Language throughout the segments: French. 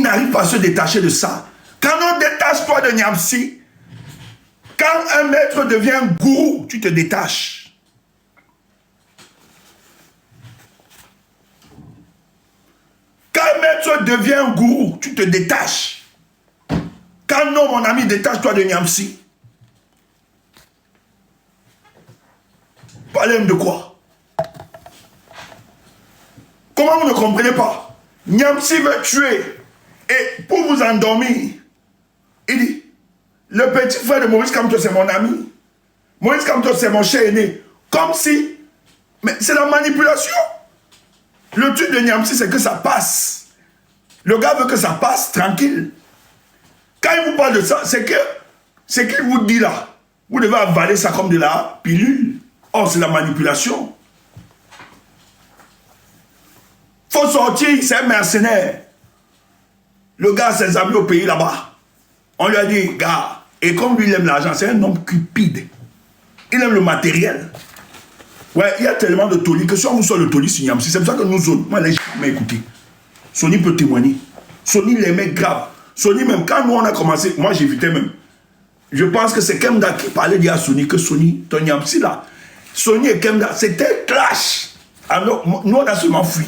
n'arrive pas à se détacher de ça. Quand on détache toi de Niamsi, quand un maître devient gourou, tu te détaches. Quand un maître devient gourou, tu te détaches. Quand non, mon ami, détache-toi de Niamsi. Parlez de quoi? Comment vous ne comprenez pas? Niamsi veut tuer. Et pour vous endormir, il dit, le petit frère de Maurice Kamto, c'est mon ami. Maurice Kamto, c'est mon cher aîné. Comme si... Mais c'est la manipulation. Le truc de Niamsi, c'est que ça passe. Le gars veut que ça passe tranquille. Quand il vous parle de ça, c'est qu'il vous dit là, vous devez avaler ça comme de la pilule. Or, c'est la manipulation. Faut sortir, c'est un mercenaire. Le gars a ses amis au pays là-bas. On lui a dit, gars, et comme lui il aime l'argent, c'est un homme cupide. Il aime le matériel. Ouais, il y a tellement de tolis que si on vous sort le tolis sur Niamsi, c'est pour ça que nous autres, moi, les gens m'ont écouté. Sony peut témoigner. Sony l'aimait grave. Sony, même quand nous on a commencé, moi j'évitais même. Je pense que c'est Kemda qui parlait à Sony, que Sony, ton Niamsi là. Sony et Kemda, c'était clash. Alors, nous on a seulement fui.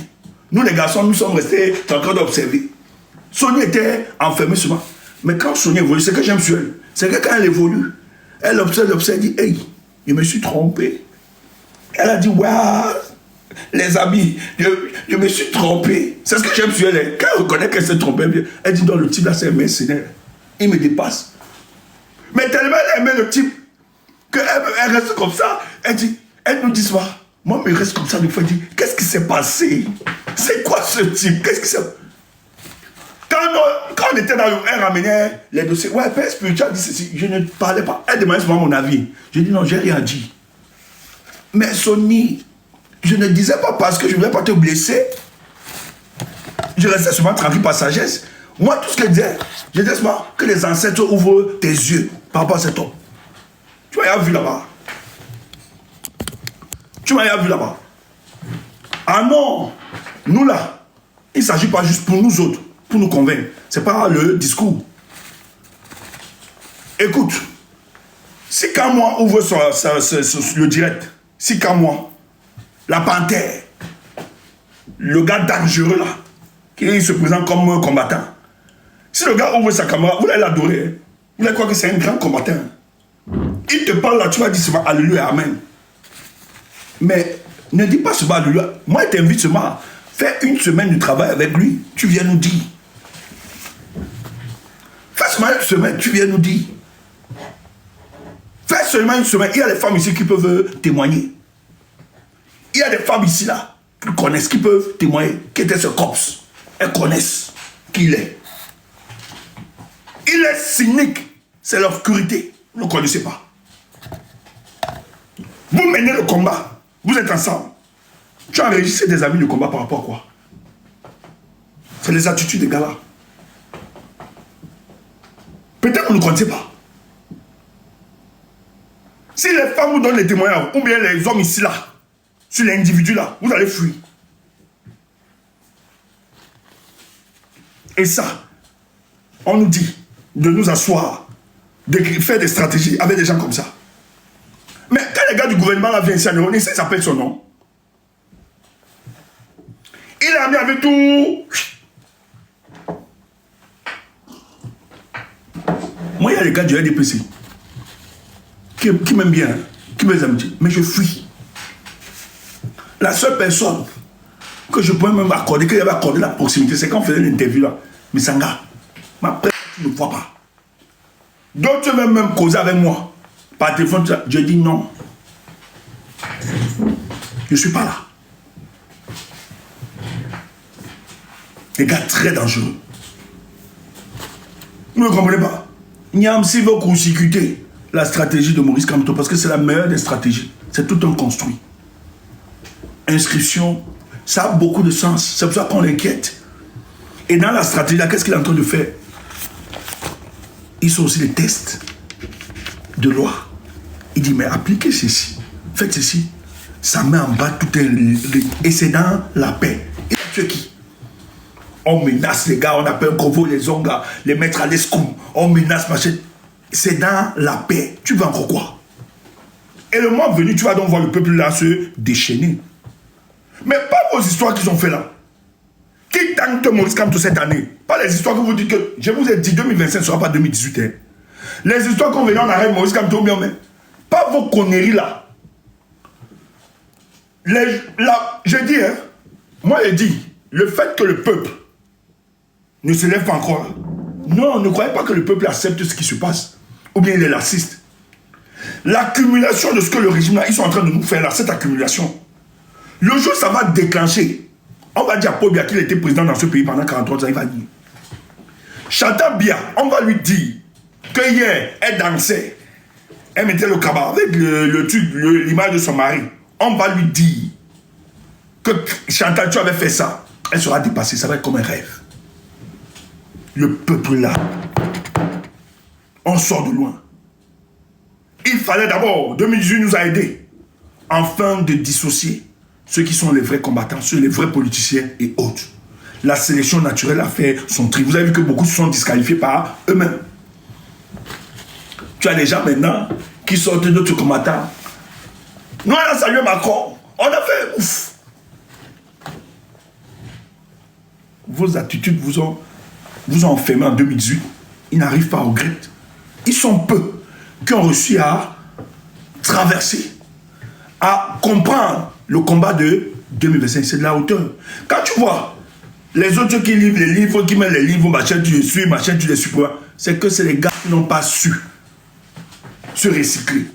Nous les garçons, nous sommes restés en train d'observer. Sony était enfermée souvent. Mais quand Sony évolue, c'est que j'aime sur elle. C'est que quand elle évolue, elle observe, elle dit, hey, je me suis trompé. Elle a dit, waouh, les amis, je me suis trompé. C'est ce que j'aime sur elle. Quand elle reconnaît qu'elle s'est trompée, elle dit, non, le type là, c'est un mercenaire. Il me dépasse. Mais tellement elle aimait le type qu'elle reste comme ça. Elle dit, elle nous dit ça. Moi, je reste comme ça, des fois, elle dit, qu'est-ce qui s'est passé? C'est quoi ce type? Qu'est-ce qui s'est passé? Quand on était dans le... Elle ramenait les dossiers. Ouais, père spirituel dit ceci. Je ne parlais pas. Elle demandait souvent mon avis. Je dis non, j'ai rien dit. Mais Sony, je ne disais pas parce que je ne voulais pas te blesser. Je restais souvent tranquille par sagesse. Moi, tout ce que je disais souvent que les ancêtres ouvrent tes yeux par rapport à cet homme. Tu m'as vu là-bas. Tu m'as vu là-bas. Ah non, nous là, il ne s'agit pas juste pour nous autres. Pour nous convaincre. Ce n'est pas le discours. Écoute, si quand moi ouvre le direct, si quand moi, la panthère, le gars dangereux là, qui se présente comme combattant, si le gars ouvre sa caméra, vous allez l'adorer. Vous allez croire que c'est un grand combattant. Il te parle là, tu vas dire seulement Alléluia, Amen. Mais ne dis pas seulement Alléluia. Moi, je t'invite seulement. Fais une semaine de travail avec lui. Tu viens nous dire. Fais seulement une semaine, tu viens nous dire. Fais seulement une semaine. Il y a des femmes ici qui peuvent témoigner. Il y a des femmes ici là qui connaissent, qui peuvent témoigner. Qui était ce cops. Elles connaissent qui il est. Il est cynique. C'est l'obscurité. Vous ne connaissez pas. Vous menez le combat. Vous êtes ensemble. Tu as enregistré des amis de combat par rapport à quoi? C'est les attitudes des gars-là. Peut-être que vous ne connaissez pas. Si les femmes vous donnent les témoignages, ou bien les hommes ici là, sur l'individu là, vous allez fuir. Et ça, on nous dit de nous asseoir, de faire des stratégies avec des gens comme ça. Mais quand les gars du gouvernement là viennent ici à Néo, il s'appelle son nom. Il a mis avec tout. Moi, il y a les gars du RDPC qui m'aiment bien, qui m'aiment amitié, mais je fuis. La seule personne que je pouvais même accorder, qu'il avait accordé la proximité, c'est quand on faisait l'interview là. Mais Sanga, ma presse, tu ne vois pas. D'autres veulent même causer avec moi. Par téléphone, je dis non. Je ne suis pas là. Des gars très dangereux. Vous ne comprenez pas? Niamsi veut consécuter la stratégie de Maurice Kamto parce que c'est la meilleure des stratégies. C'est tout un construit. Inscription, ça a beaucoup de sens. C'est pour ça qu'on l'inquiète. Et dans la stratégie, là, qu'est-ce qu'il est en train de faire? Ils sont aussi des tests de loi. Il dit, mais appliquez ceci, faites ceci. Ça met en bas tout un... Et c'est dans la paix. Et tu es qui? On menace les gars, on appelle Grovo les ongas, les mettre à l'escoum, on menace, machin. C'est dans la paix. Tu veux encore quoi? Et le mois venu, tu vas donc voir le peuple là se déchaîner. Mais pas vos histoires qu'ils ont fait là. Qui tente Maurice Kamto cette année? Pas les histoires que vous dites que... Je vous ai dit 2025 ne sera pas 2018. Hein. Les histoires qu'on venait en arrêt Maurice Kamto, mais pas vos conneries là. Je dis, hein, moi je dis, le fait que le peuple ne se lève pas encore. Non, ne croyez pas que le peuple accepte ce qui se passe. Ou bien il est lassiste. L'accumulation de ce que le régime là, ils sont en train de nous faire là, cette accumulation. Le jour ça va déclencher. On va dire à Paul Biya qu'il était président dans ce pays pendant 43 ans, il va dire. Chantal Biya, on va lui dire que hier, elle dansait. Elle mettait le cabas avec l'image de son mari. On va lui dire que Chantal, tu avais fait ça. Elle sera dépassée, ça va être comme un rêve. Le peuple là, on sort de loin. Il fallait d'abord, 2018 nous a aidés, enfin de dissocier ceux qui sont les vrais combattants, ceux les vrais politiciens et autres. La sélection naturelle a fait son tri. Vous avez vu que beaucoup se sont disqualifiés par eux-mêmes. Tu as des gens maintenant qui sortent d'autres combattants. Nous, on a salué Macron. On a fait ouf. Vos attitudes vous ont enfermé en 2018. Ils n'arrivent pas au grec. Ils sont peu qui ont réussi à traverser, à comprendre le combat de 2025. C'est de la hauteur. Quand tu vois les autres qui livrent les livres, qui mettent les livres, machin, tu les suis, machin, tu les suis, c'est que c'est les gars qui n'ont pas su se recycler.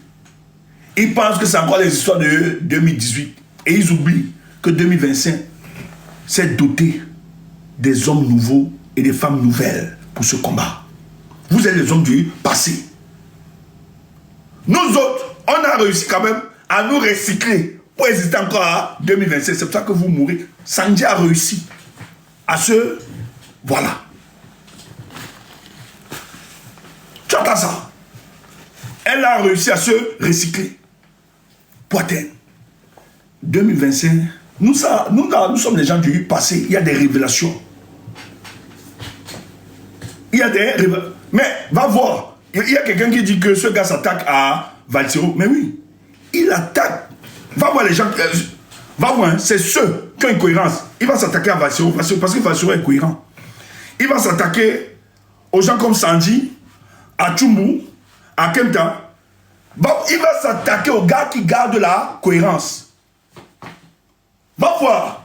Ils pensent que c'est encore les histoires de 2018. Et ils oublient que 2025, c'est doté des hommes nouveaux et des femmes nouvelles pour ce combat. Vous êtes les hommes du passé. Nous autres, on a réussi quand même à nous recycler pour exister encore à 2027. C'est pour ça que vous mourrez. Sanji a réussi à se... Voilà. Tu entends ça? Elle a réussi à se recycler. Poitin. 2025, nous sommes les gens du passé. Il y a des révélations. Il y a des révélations. Mais va voir. Il y a quelqu'un qui dit que ce gars s'attaque à Valsero. Mais oui, il attaque. Va voir les gens. Va voir, hein, c'est ceux qui ont une cohérence. Il va s'attaquer à Valsero parce que Valsero est cohérent. Il va s'attaquer aux gens comme Sanji, à Tchumbu, à Kemta. Il va s'attaquer aux gars qui gardent la cohérence. Va voir.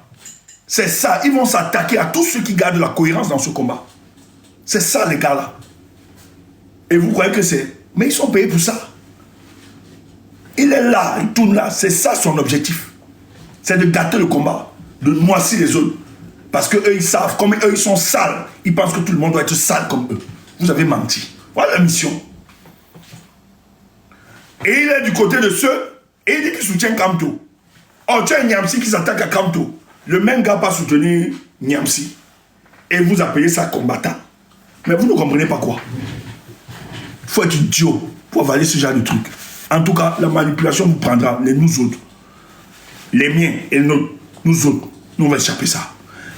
C'est ça. Ils vont s'attaquer à tous ceux qui gardent la cohérence dans ce combat. C'est ça, les gars-là. Et vous croyez que c'est... Mais ils sont payés pour ça. Il est là, il tourne là. C'est ça son objectif. C'est de gâter le combat. De moissir les autres. Parce qu'eux, ils savent. Comme eux, ils sont sales. Ils pensent que tout le monde doit être sale comme eux. Vous avez menti. Voilà la mission. Et il est du côté de ceux... Et il dit qu'il soutient Kamto. Oh, tu as Niamsi qui s'attaque à Kamto. Le même gars pas soutenir Niamsi. Et vous appelez ça combattant. Mais vous ne comprenez pas quoi. Il faut être idiot pour avaler ce genre de truc. En tout cas, la manipulation vous prendra, nous autres. Les miens et les nôtres, nous autres, nous on va échapper ça.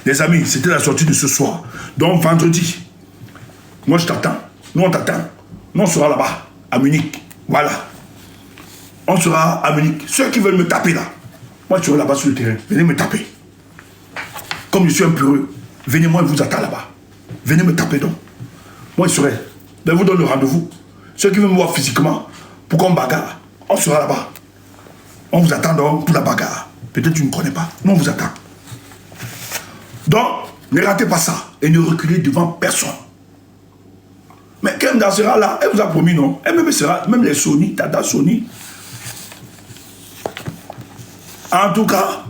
Les amis, c'était la sortie de ce soir. Donc vendredi, moi je t'attends. Nous on t'attend. Nous on sera là-bas, à Munich. Voilà. On sera à Munich. Ceux qui veulent me taper là, moi je serai là-bas sur le terrain. Venez me taper. Comme je suis un peureux, venez moi je vous attends là-bas. Venez me taper donc. Moi je serai. Je vous donne le rendez-vous. Ceux qui veulent me voir physiquement, pour qu'on bagarre, on sera là-bas. On vous attend donc pour la bagarre. Peut-être tu ne connais pas. Nous on vous attend. Donc, ne ratez pas ça. Et ne reculez devant personne. Mais Kemda sera là. Elle vous a promis, non? Elle même sera, même les Sony, Tata Sony. En tout cas,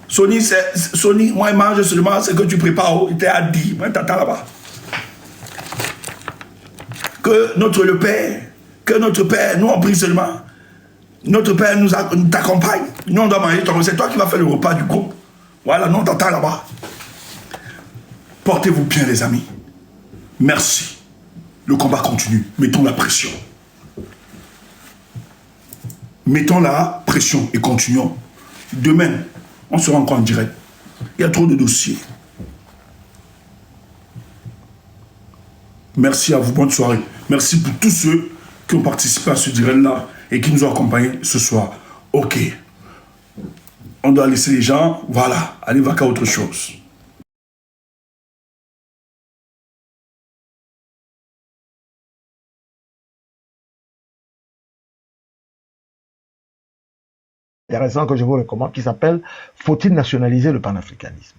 Sony, moi, il mange seulement ce que tu prépares. Il t'a dit. Moi, t'attends là-bas. Que notre Père, nous on prie seulement. Notre Père nous t'accompagne. Nous on doit manger ton repas. C'est toi qui vas faire le repas du groupe. Voilà, nous on t'attend là-bas. Portez-vous bien les amis. Merci. Le combat continue. Mettons la pression. Mettons la pression et continuons. Demain, on sera encore en direct. Il y a trop de dossiers. Merci à vous, bonne soirée. Merci pour tous ceux qui ont participé à ce direct-là et qui nous ont accompagnés ce soir. Ok, on doit laisser les gens, voilà, aller vaquer à autre chose. Intéressant que je vous recommande, qui s'appelle Faut-il nationaliser le panafricanisme?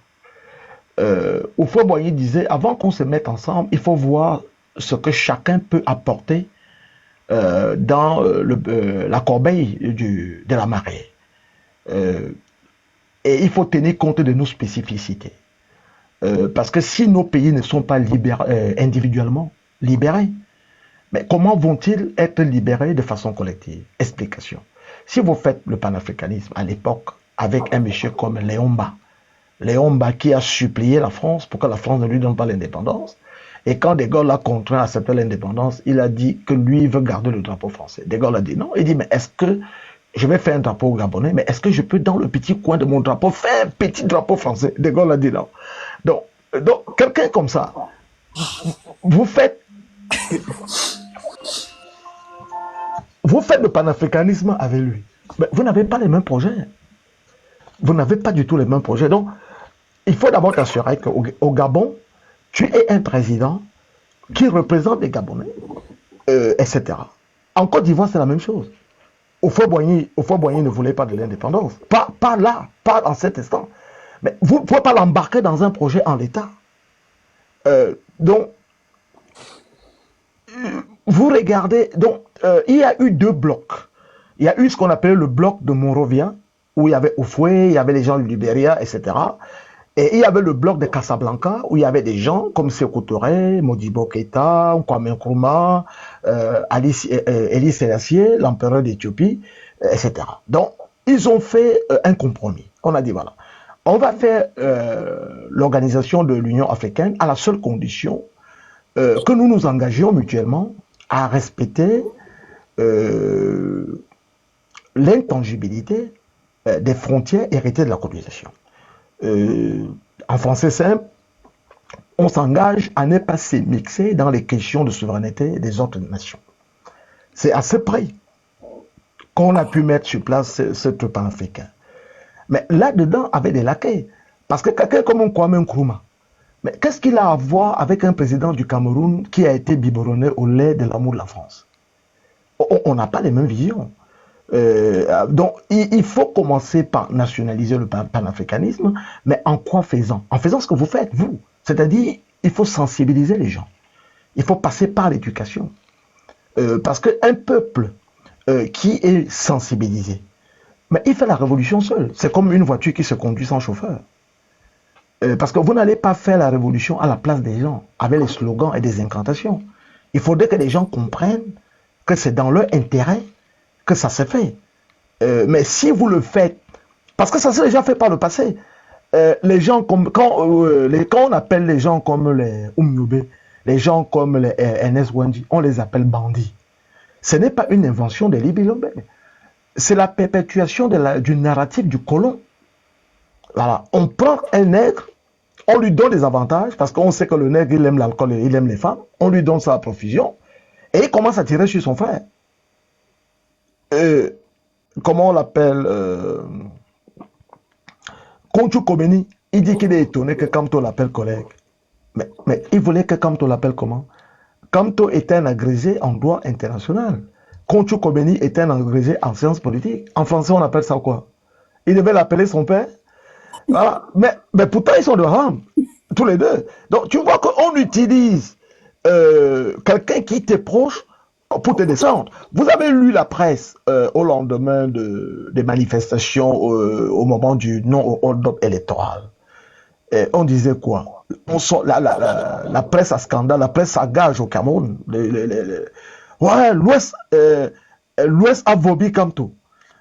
Houphouët-Boigny disait, avant qu'on se mette ensemble, il faut voir ce que chacun peut apporter dans la corbeille de la marée. Et il faut tenir compte de nos spécificités. Parce que si nos pays ne sont pas individuellement libérés, mais comment vont-ils être libérés de façon collective? Explication. Si vous faites le panafricanisme à l'époque avec un monsieur comme Léon Mba qui a supplié la France pour que la France ne lui donne pas l'indépendance, et quand De Gaulle l'a contraint à accepter l'indépendance, il a dit que lui veut garder le drapeau français. De Gaulle a dit non. Il dit, mais est-ce que je vais faire un drapeau gabonais, mais est-ce que je peux dans le petit coin de mon drapeau faire un petit drapeau français? De Gaulle a dit non. Donc quelqu'un comme ça, vous faites le panafricanisme avec lui. Mais vous n'avez pas les mêmes projets. Vous n'avez pas du tout les mêmes projets. Donc, il faut d'abord t'assurer qu'au Gabon, tu es un président qui représente les Gabonais, etc. En Côte d'Ivoire, c'est la même chose. Houphouët-Boigny ne voulait pas de l'indépendance. Pas là, pas en cet instant. Mais vous ne pouvez pas l'embarquer dans un projet en l'état. Donc, vous regardez, il y a eu deux blocs. Il y a eu ce qu'on appelait le bloc de Monrovia, où il y avait Houphouët, il y avait les gens du Libéria, etc. Et il y avait le bloc de Casablanca, où il y avait des gens comme Sékou Touré, Modibo Keïta, Kwame Nkrumah, Elie Selassie, l'empereur d'Éthiopie, etc. Donc, ils ont fait un compromis. On a dit, voilà, on va faire l'organisation de l'Union africaine à la seule condition que nous nous engagions mutuellement à respecter l'intangibilité des frontières héritées de la colonisation. En français simple, on s'engage à ne pas s'émixer dans les questions de souveraineté des autres nations. C'est à ce prix qu'on a pu mettre sur place ce pan-africain. Mais là-dedans, avec des laquais. Parce que quelqu'un comme Kwame Nkrumah, mais qu'est-ce qu'il a à voir avec un président du Cameroun qui a été biberonné au lait de l'amour de la France? On n'a pas les mêmes visions. Donc, il faut commencer par nationaliser le panafricanisme, mais en quoi faisant? En faisant ce que vous faites, vous. C'est-à-dire, il faut sensibiliser les gens. Il faut passer par l'éducation. Parce qu'un peuple qui est sensibilisé, mais il fait la révolution seul. C'est comme une voiture qui se conduit sans chauffeur. Parce que vous n'allez pas faire la révolution à la place des gens, avec les slogans et des incantations. Il faudrait que les gens comprennent que c'est dans leur intérêt que ça s'est fait. Mais si vous le faites, parce que ça s'est déjà fait par le passé, les gens comme, quand on appelle les gens comme les Oumyoube, les gens comme les Ernest Wendi, on les appelle bandits. Ce n'est pas une invention de Libye Lombe. C'est la perpétuation du narratif du colon. Voilà. On prend un nègre, on lui donne des avantages, parce qu'on sait que le nègre, il aime l'alcool et il aime les femmes, on lui donne ça à profusion, et il commence à tirer sur son frère. Comment on l'appelle Konchu Kobeni, il dit qu'il est étonné que Kamto l'appelle collègue. Mais il voulait que Kamto l'appelle comment? Kamto était un agrégé en droit international. Konchu Kobeni était un agrégé en sciences politiques. En français, on appelle ça quoi? Il devait l'appeler son père. Voilà. Mais pourtant, ils sont de rang, tous les deux. Donc, tu vois qu'on utilise quelqu'un qui t'est proche pour te descendre. Vous avez lu la presse au lendemain des manifestations au moment du non-hold-up électoral. Et on disait quoi? La presse à scandale, la presse à gage au Cameroun. Ouais, l'Ouest a vomi Kamto.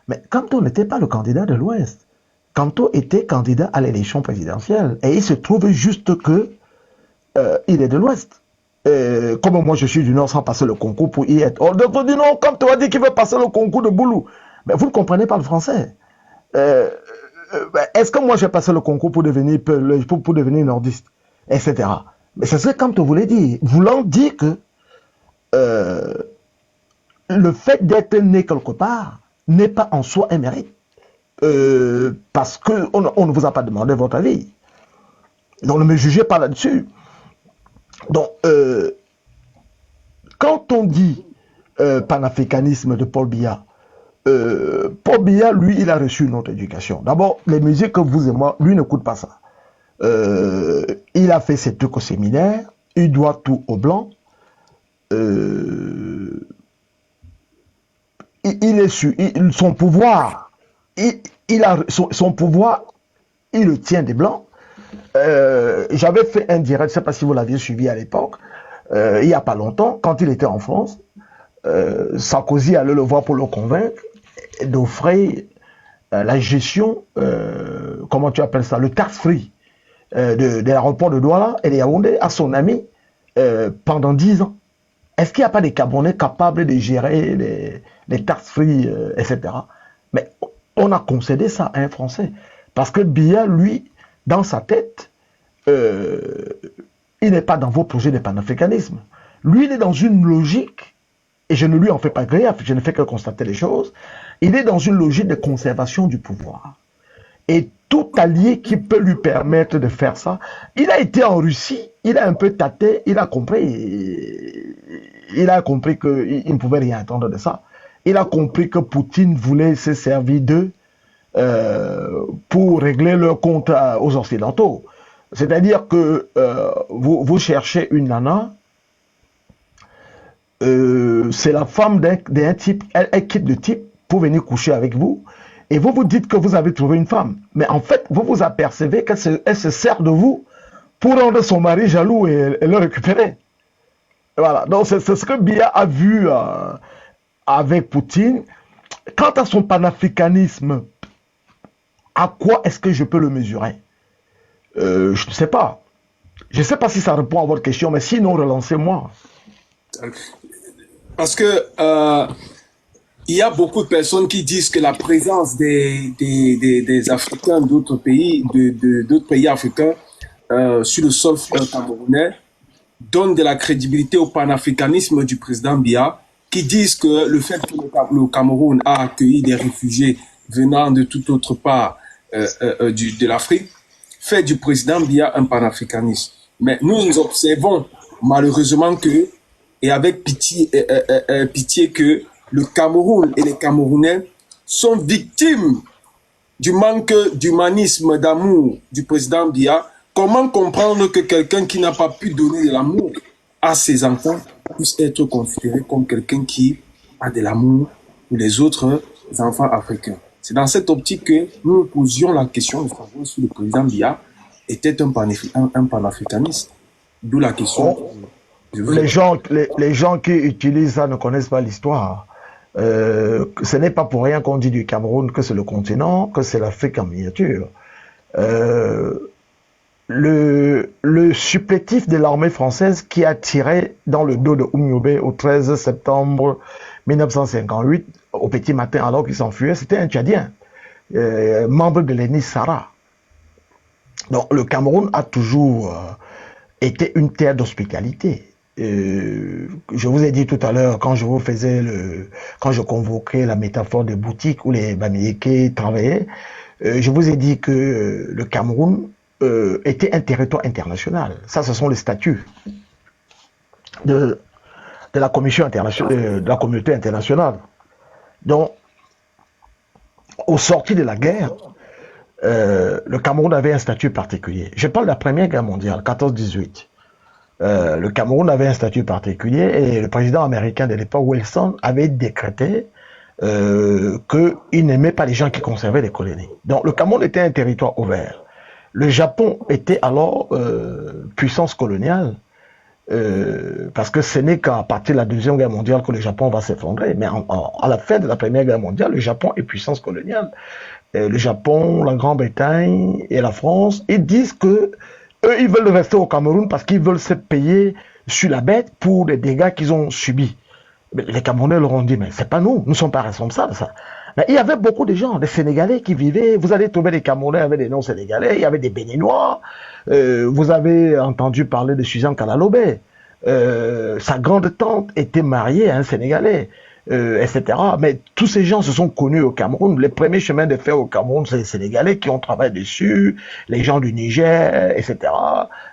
Mais Kamto n'était pas le candidat de l'Ouest. Kamto était candidat à l'élection présidentielle. Et il se trouve juste que il est de l'Ouest. Comme moi je suis du Nord sans passer le concours pour y être. On dit non, Kamto a dit qu'il veut passer le concours de Boulou. Mais vous ne comprenez pas le français. Est-ce que moi j'ai passé le concours pour devenir nordiste, etc. Mais c'est ce que Comte voulait dire, voulant dire que euh, le fait d'être né quelque part n'est pas en soi un mérite. Parce qu'on ne vous a pas demandé votre avis. Donc ne me jugez pas là-dessus. Donc, quand on dit panafricanisme de Paul Biya, Paul Biya, lui, il a reçu une autre éducation. D'abord, les musiques que vous et moi, lui n'écoute pas ça. Il a fait ses trucs au séminaire, il doit tout aux Blancs. Il est su, son pouvoir, son pouvoir, il le tient des Blancs. J'avais fait un direct, je ne sais pas si vous l'aviez suivi à l'époque, il n'y a pas longtemps, quand il était en France, Sarkozy allait le voir pour le convaincre d'offrir la gestion, comment tu appelles ça, le tax-free de l'aéroport de Douala et de Yaoundé à son ami pendant 10 ans. Est-ce qu'il n'y a pas des Camerounais capables de gérer les tax-free, etc. Mais on a concédé ça à un Français. Parce que Biya, lui, dans sa tête, il n'est pas dans vos projets de panafricanisme. Lui, il est dans une logique, et je ne lui en fais pas gré, je ne fais que constater les choses, il est dans une logique de conservation du pouvoir. Et tout allié qui peut lui permettre de faire ça, il a été en Russie, il a un peu tâté, il a compris qu'il ne pouvait rien attendre de ça. Il a compris que Poutine voulait se servir d'eux pour régler leur compte aux Occidentaux. C'est-à-dire que vous cherchez une nana, c'est la femme d'un type, elle quitte le type pour venir coucher avec vous, et vous vous dites que vous avez trouvé une femme. Mais en fait, vous vous apercevez qu'elle se sert de vous pour rendre son mari jaloux et le récupérer. Voilà, donc c'est ce que Biya a vu avec Poutine. Quant à son panafricanisme, à quoi est-ce que je peux le mesurer? Je ne sais pas. Je ne sais pas si ça répond à votre question, mais sinon, relancez-moi. Parce que il y a beaucoup de personnes qui disent que la présence des Africains d'autres pays, d'autres pays africains sur le sol camerounais donne de la crédibilité au panafricanisme du président Biya, qui disent que le fait que le Cameroun a accueilli des réfugiés venant de toute autre part de l'Afrique fait du président Biya un panafricaniste. Mais nous observons malheureusement que, et avec pitié que le Cameroun et les Camerounais sont victimes du manque d'humanisme, d'amour du président Biya. Comment comprendre que quelqu'un qui n'a pas pu donner de l'amour à ses enfants puisse être considéré comme quelqu'un qui a de l'amour pour les autres enfants africains? C'est dans cette optique que nous nous posions la question de savoir si le président Biya était un panafricaniste. D'où la question. Les gens qui utilisent ça ne connaissent pas l'histoire. Ce n'est pas pour rien qu'on dit du Cameroun que c'est le continent, que c'est l'Afrique en miniature. Le supplétif de l'armée française qui a tiré dans le dos de Oumiobe au 13 septembre 1958, au petit matin alors qu'il s'enfuyait, c'était un Tchadien, membre de l'ethnie Sara. Donc le Cameroun a toujours été une terre d'hospitalité. Je vous ai dit tout à l'heure, quand je convoquais la métaphore des boutiques où les Bamileke travaillaient, je vous ai dit que le Cameroun était un territoire international. Ça, ce sont les statuts de la commission internationale, de la communauté internationale. Donc, au sorti de la guerre, le Cameroun avait un statut particulier. Je parle de la Première Guerre mondiale, 14-18. Le Cameroun avait un statut particulier et le président américain de l'époque, Wilson, avait décrété qu'il n'aimait pas les gens qui conservaient les colonies. Donc, le Cameroun était un territoire ouvert. Le Japon était alors puissance coloniale, parce que ce n'est qu'à partir de la Deuxième Guerre mondiale que le Japon va s'effondrer. Mais à la fin de la Première Guerre mondiale, le Japon est puissance coloniale. Le Japon, la Grande-Bretagne et la France, ils disent que eux, ils veulent rester au Cameroun parce qu'ils veulent se payer sur la bête pour les dégâts qu'ils ont subis. Mais les Camerounais leur ont dit, mais c'est pas nous, nous ne sommes pas responsables de ça. Mais il y avait beaucoup de gens, des Sénégalais qui vivaient. Vous allez trouver des Camerounais avec des noms sénégalais, il y avait des Béninois. Vous avez entendu parler de Suzanne Kalalobé. Sa grande tante était mariée à un Sénégalais, etc. Mais tous ces gens se sont connus au Cameroun. Les premiers chemins de fer au Cameroun, c'est les Sénégalais qui ont travaillé dessus, les gens du Niger, etc.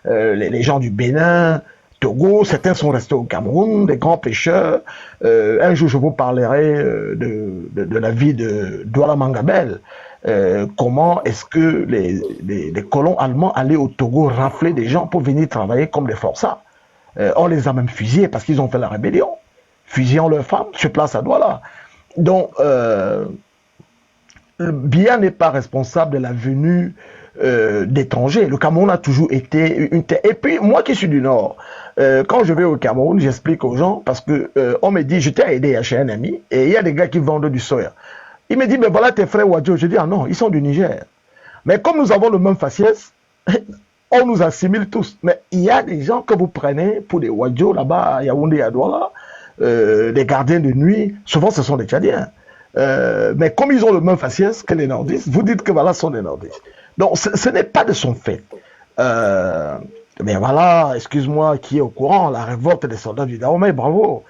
Les gens du Bénin, Togo, certains sont restés au Cameroun, des grands pêcheurs. Un jour, je vous parlerai de la vie de Douala Mangabel. Comment est-ce que les colons allemands allaient au Togo rafler des gens pour venir travailler comme des forçats. On les a même fusillés parce qu'ils ont fait la rébellion, fusillant leurs femmes sur place à Douala. Donc, Biya n'est pas responsable de la venue d'étrangers. Le Cameroun a toujours été une terre. Et puis, moi qui suis du Nord, quand je vais au Cameroun, j'explique aux gens, parce que on me dit, j'étais aidé chez un ami, et il y a des gars qui vendent du soya. Il me dit, mais voilà tes frères Wadjo. Je dis, ah non, ils sont du Niger. Mais comme nous avons le même faciès, on nous assimile tous. Mais il y a des gens que vous prenez pour des Wadjo là-bas, à Yaoundé et à Douala, des gardiens de nuit, souvent ce sont des Tchadiens. Mais comme ils ont le même faciès que les nordistes, vous dites que voilà, ce sont des nordistes. Donc ce n'est pas de son fait. Mais voilà, excuse-moi, qui est au courant, la révolte des soldats du Dahomey, bravo.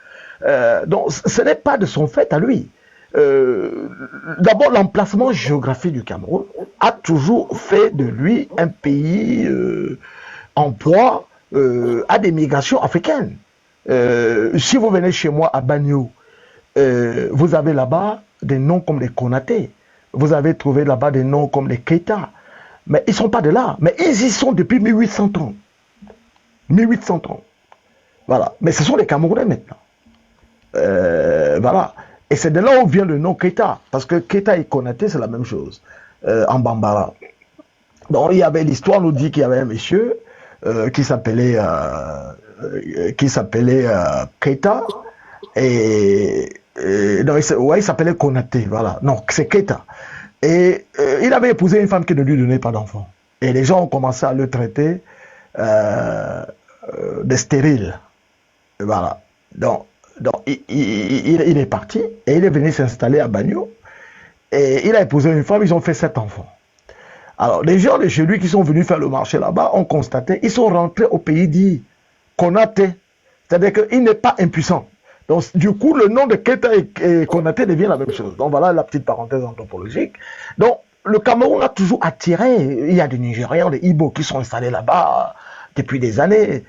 Donc ce n'est pas de son fait à lui. D'abord, l'emplacement géographique du Cameroun a toujours fait de lui un pays en proie à des migrations africaines. Si vous venez chez moi à Bagno, vous avez là-bas des noms comme les Konaté, vous avez trouvé là-bas des noms comme les Keita, mais ils ne sont pas de là, mais ils y sont depuis 1830. 1830. Voilà. Mais ce sont les Camerounais maintenant. Voilà. Et c'est de là où vient le nom Keita, parce que Keita et Konaté, c'est la même chose, en Bambara. Donc, il y avait l'histoire, nous dit qu'il y avait un monsieur qui s'appelait Keita, non, il s'appelait Konaté, voilà. Non, c'est Keita. Et il avait épousé une femme qui ne lui donnait pas d'enfant. Et les gens ont commencé à le traiter de stérile. Voilà. Donc il est parti et il est venu s'installer à Bagno. Et il a épousé une femme, ils ont fait 7 enfants. Alors, les gens de chez lui qui sont venus faire le marché là-bas ont constaté, ils sont rentrés au pays dit Konaté. C'est-à-dire qu'il n'est pas impuissant. Donc, du coup, le nom de Keita et Konaté devient la même chose. Donc, voilà la petite parenthèse anthropologique. Donc, le Cameroun a toujours attiré, il y a des Nigérians, des Ibo qui sont installés là-bas depuis des années,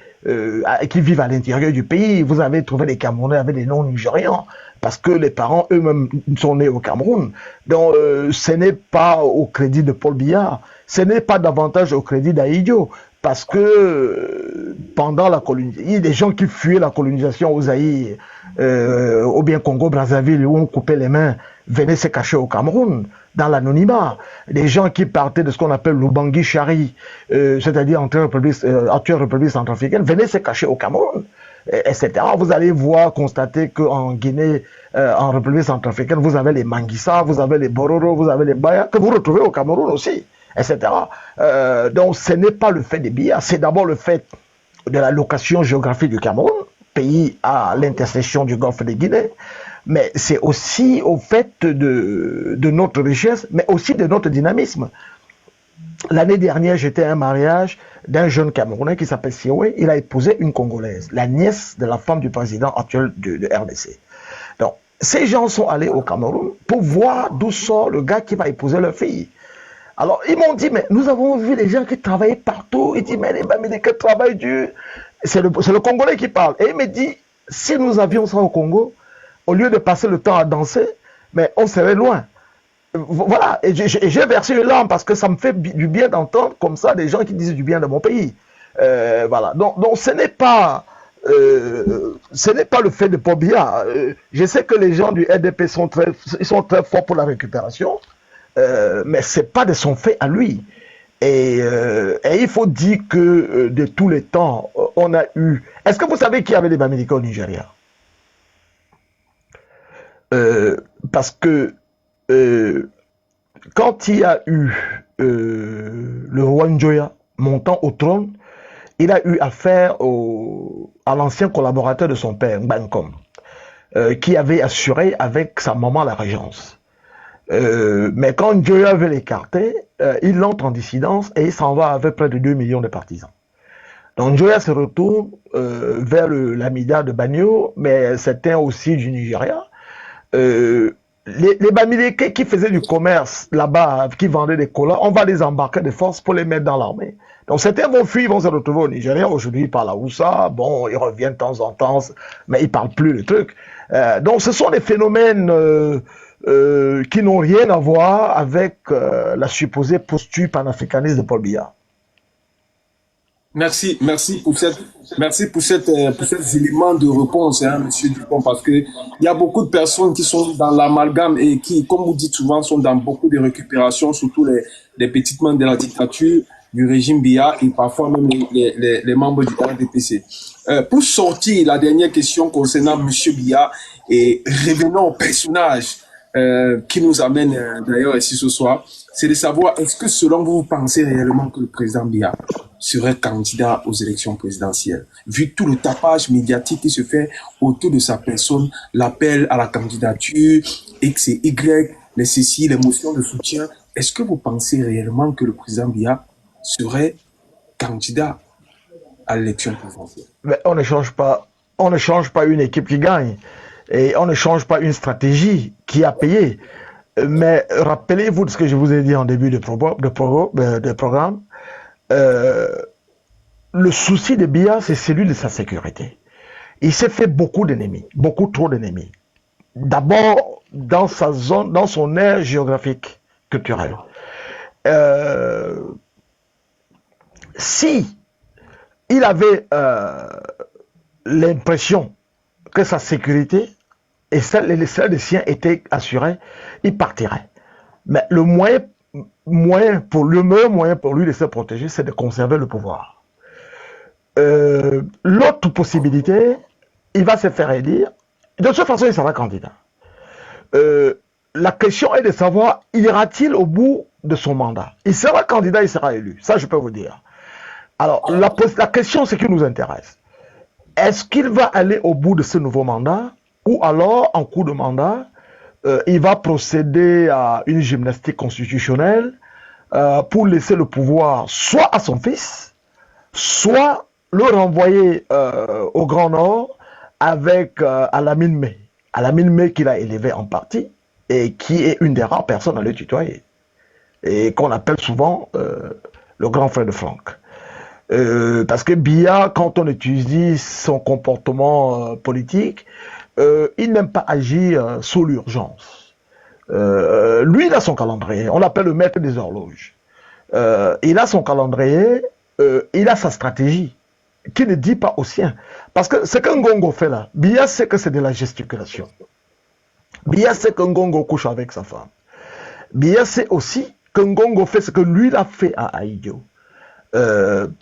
qui vivent à l'intérieur du pays. Vous avez trouvé des Camerounais avec des noms nigérians, parce que les parents eux-mêmes sont nés au Cameroun. Donc, ce n'est pas au crédit de Paul Biya, ce n'est pas davantage au crédit d'Aïdjo, parce que pendant la colonisation, il y a des gens qui fuyaient la colonisation aux Zaïre, ou bien Congo-Brazzaville, où on coupait les mains, venaient se cacher au Cameroun, dans l'anonymat. Des gens qui partaient de ce qu'on appelle l'Ubangui Chari, c'est-à-dire actuelle République centrafricaine, venaient se cacher au Cameroun, etc. Vous allez voir, constater qu'en Guinée, en République centrafricaine, vous avez les Manguissa, vous avez les Bororo, vous avez les Baya, que vous retrouvez au Cameroun aussi, etc. Donc ce n'est pas le fait des Biya, c'est d'abord le fait de la location géographique du Cameroun, pays à l'intersection du golfe de Guinée, mais c'est aussi au fait de notre richesse, mais aussi de notre dynamisme. L'année dernière, j'étais à un mariage d'un jeune Camerounais qui s'appelle Sioué. Il a épousé une Congolaise, la nièce de la femme du président actuel de RDC. Donc, ces gens sont allés au Cameroun pour voir d'où sort le gars qui va épouser leur fille. Alors, ils m'ont dit, mais nous avons vu des gens qui travaillaient partout. Ils disent, mais les Bamileke travaillent dur. C'est le Congolais qui parle. Et il me dit, si nous avions ça au Congo, au lieu de passer le temps à danser, mais on serait loin. Voilà, et j'ai versé une larme parce que ça me fait du bien d'entendre comme ça des gens qui disent du bien de mon pays. Voilà, donc ce n'est pas le fait de Paul Biya. Je sais que les gens du RDP sont très forts pour la récupération, mais c'est pas de son fait à lui. Et il faut dire que de tous les temps, on a eu... Est-ce que vous savez qui avait les Bamileke au Nigeria? Parce que quand il y a eu le roi Njoya montant au trône, il a eu affaire à l'ancien collaborateur de son père, Nbankom, qui avait assuré avec sa maman la régence. Mais quand Joya veut l'écarter, il entre en dissidence et il s'en va avec près de 2 millions de partisans. Donc Joya se retourne vers l'Amida de Banyo, mais certains aussi du Nigeria. Les Bamileke qui faisaient du commerce là-bas, qui vendaient des colas, on va les embarquer de force pour les mettre dans l'armée. Donc certains vont fuir, ils vont se retrouver au Nigeria. Aujourd'hui, ils parlent à Oussa. Bon, ils reviennent de temps en temps, mais ils parlent plus le truc. Donc ce sont des phénomènes qui n'ont rien à voir avec la supposée posture panafricaniste de Paul Biya. Merci pour ces éléments de réponse, hein, Monsieur Dupont, parce que il y a beaucoup de personnes qui sont dans l'amalgame et qui, comme vous dites souvent, sont dans beaucoup de récupérations, surtout les petites mains de la dictature du régime Biya et parfois même les membres du RDPC. Pour sortir la dernière question concernant Monsieur Biya et revenons au personnage qui nous amène d'ailleurs ici ce soir, c'est de savoir est-ce que selon vous, vous pensez réellement que le président Biya serait candidat aux élections présidentielles, vu tout le tapage médiatique qui se fait autour de sa personne, l'appel à la candidature, X et Y, les ceci, les motions de soutien. Est-ce que vous pensez réellement que le président Biya serait candidat à l'élection présidentielle? Mais on ne change pas une équipe qui gagne. Et on ne change pas une stratégie qui a payé. Mais rappelez-vous de ce que je vous ai dit en début de programme. Le souci de Biya, c'est celui de sa sécurité. Il s'est fait beaucoup d'ennemis, beaucoup trop d'ennemis. D'abord, dans sa zone, dans son aire géographique, culturelle. Si il avait l'impression que sa sécurité et celle des siens étaient assurées, il partirait. Mais le meilleur moyen pour lui de se protéger, c'est de conserver le pouvoir. L'autre possibilité, il va se faire élire. De toute façon, il sera candidat. La question est de savoir, ira-t-il au bout de son mandat? Il sera candidat, il sera élu. Ça, je peux vous dire. Alors, la question, c'est qui nous intéresse. Est-ce qu'il va aller au bout de ce nouveau mandat ou alors, en cours de mandat, il va procéder à une gymnastique constitutionnelle pour laisser le pouvoir soit à son fils, soit le renvoyer au Grand Nord avec Alamine May. Alamine May qu'il a élevé en partie et qui est une des rares personnes à le tutoyer et qu'on appelle souvent le grand frère de Franck. Parce que Biya, quand on étudie son comportement politique, il n'aime pas agir sous l'urgence. Lui, il a son calendrier. On l'appelle le maître des horloges. Il a son calendrier, il a sa stratégie, qui ne dit pas au sien. Parce que ce qu'un Ngongo fait là, Biya sait que c'est de la gesticulation. Biya sait qu'un Ngongo couche avec sa femme. Biya sait aussi que Ngongo fait ce que lui il a fait à Ahidjo.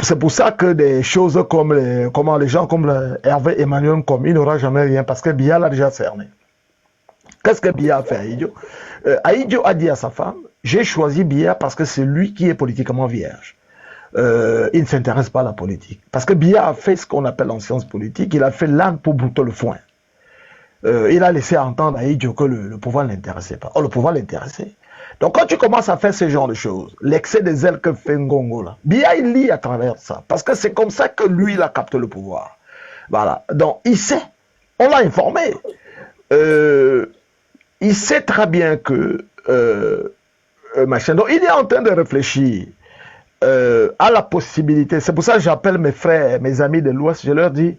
C'est pour ça que des choses comme les gens comme Hervé Emmanuel comme il n'aura jamais rien parce que Biya l'a déjà cerné. Qu'est-ce que Biya a fait à Ahidjo? Ahidjo a dit à sa femme, j'ai choisi Biya parce que c'est lui qui est politiquement vierge. Il ne s'intéresse pas à la politique. Parce que Biya a fait ce qu'on appelle en sciences politiques, il a fait l'âne pour brouter le foin. Il a laissé entendre à Ahidjo que le pouvoir ne l'intéressait pas. Or, le pouvoir l'intéressait. Donc quand tu commences à faire ce genre de choses, l'excès des ailes que fait Ngongo là, Biya il lit à travers ça, parce que c'est comme ça que lui il a capté le pouvoir. Voilà, donc il sait, on l'a informé, il sait très bien que machin, donc il est en train de réfléchir à la possibilité, c'est pour ça que j'appelle mes frères, mes amis de l'Ouest, je leur dis,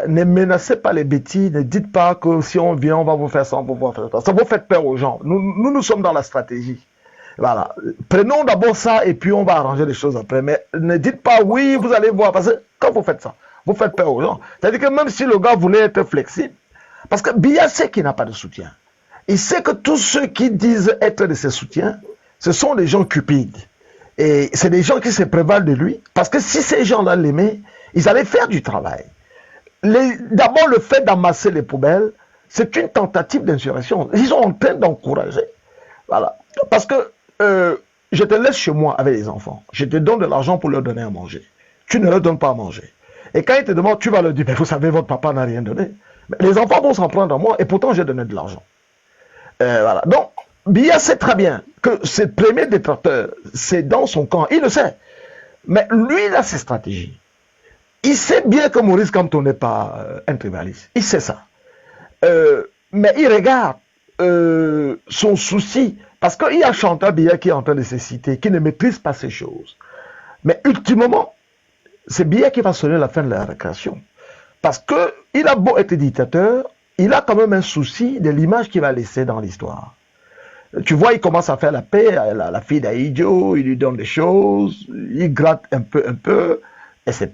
ne menacez pas les bêtises, ne dites pas que si on vient, on va vous faire ça, on va vous faire ça. Ça vous fait peur aux gens. Nous sommes dans la stratégie. Voilà. Prenons d'abord ça et puis on va arranger les choses après. Mais ne dites pas oui, vous allez voir. Parce que quand vous faites ça, vous faites peur aux gens. C'est-à-dire que même si le gars voulait être flexible, parce que Biya sait qu'il n'a pas de soutien. Il sait que tous ceux qui disent être de ses soutiens, ce sont des gens cupides. Et c'est des gens qui se prévalent de lui. Parce que si ces gens-là l'aimaient, ils allaient faire du travail. D'abord, le fait d'amasser les poubelles, c'est une tentative d'insurrection. Ils sont en train d'encourager. Voilà. Parce que je te laisse chez moi avec les enfants. Je te donne de l'argent pour leur donner à manger. Tu ne leur donnes pas à manger. Et quand ils te demandent, tu vas leur dire, mais vous savez, votre papa n'a rien donné. Mais les enfants vont s'en prendre à moi et pourtant j'ai donné de l'argent. Voilà. Donc, Biya sait très bien que ses premiers détracteurs, c'est dans son camp. Il le sait. Mais lui, il a ses stratégies. Il sait bien que Maurice Kamto n'est pas un tribaliste. Il sait ça. Mais il regarde son souci. Parce qu'il y a Chantal Biya qui est en train de se citer, qui ne maîtrise pas ces choses. Mais ultimement, c'est Biya qui va sonner la fin de la récréation. Parce qu'il a beau être dictateur, il a quand même un souci de l'image qu'il va laisser dans l'histoire. Tu vois, il commence à faire la paix à la fille d'Aïdjo, il lui donne des choses, il gratte un peu, etc.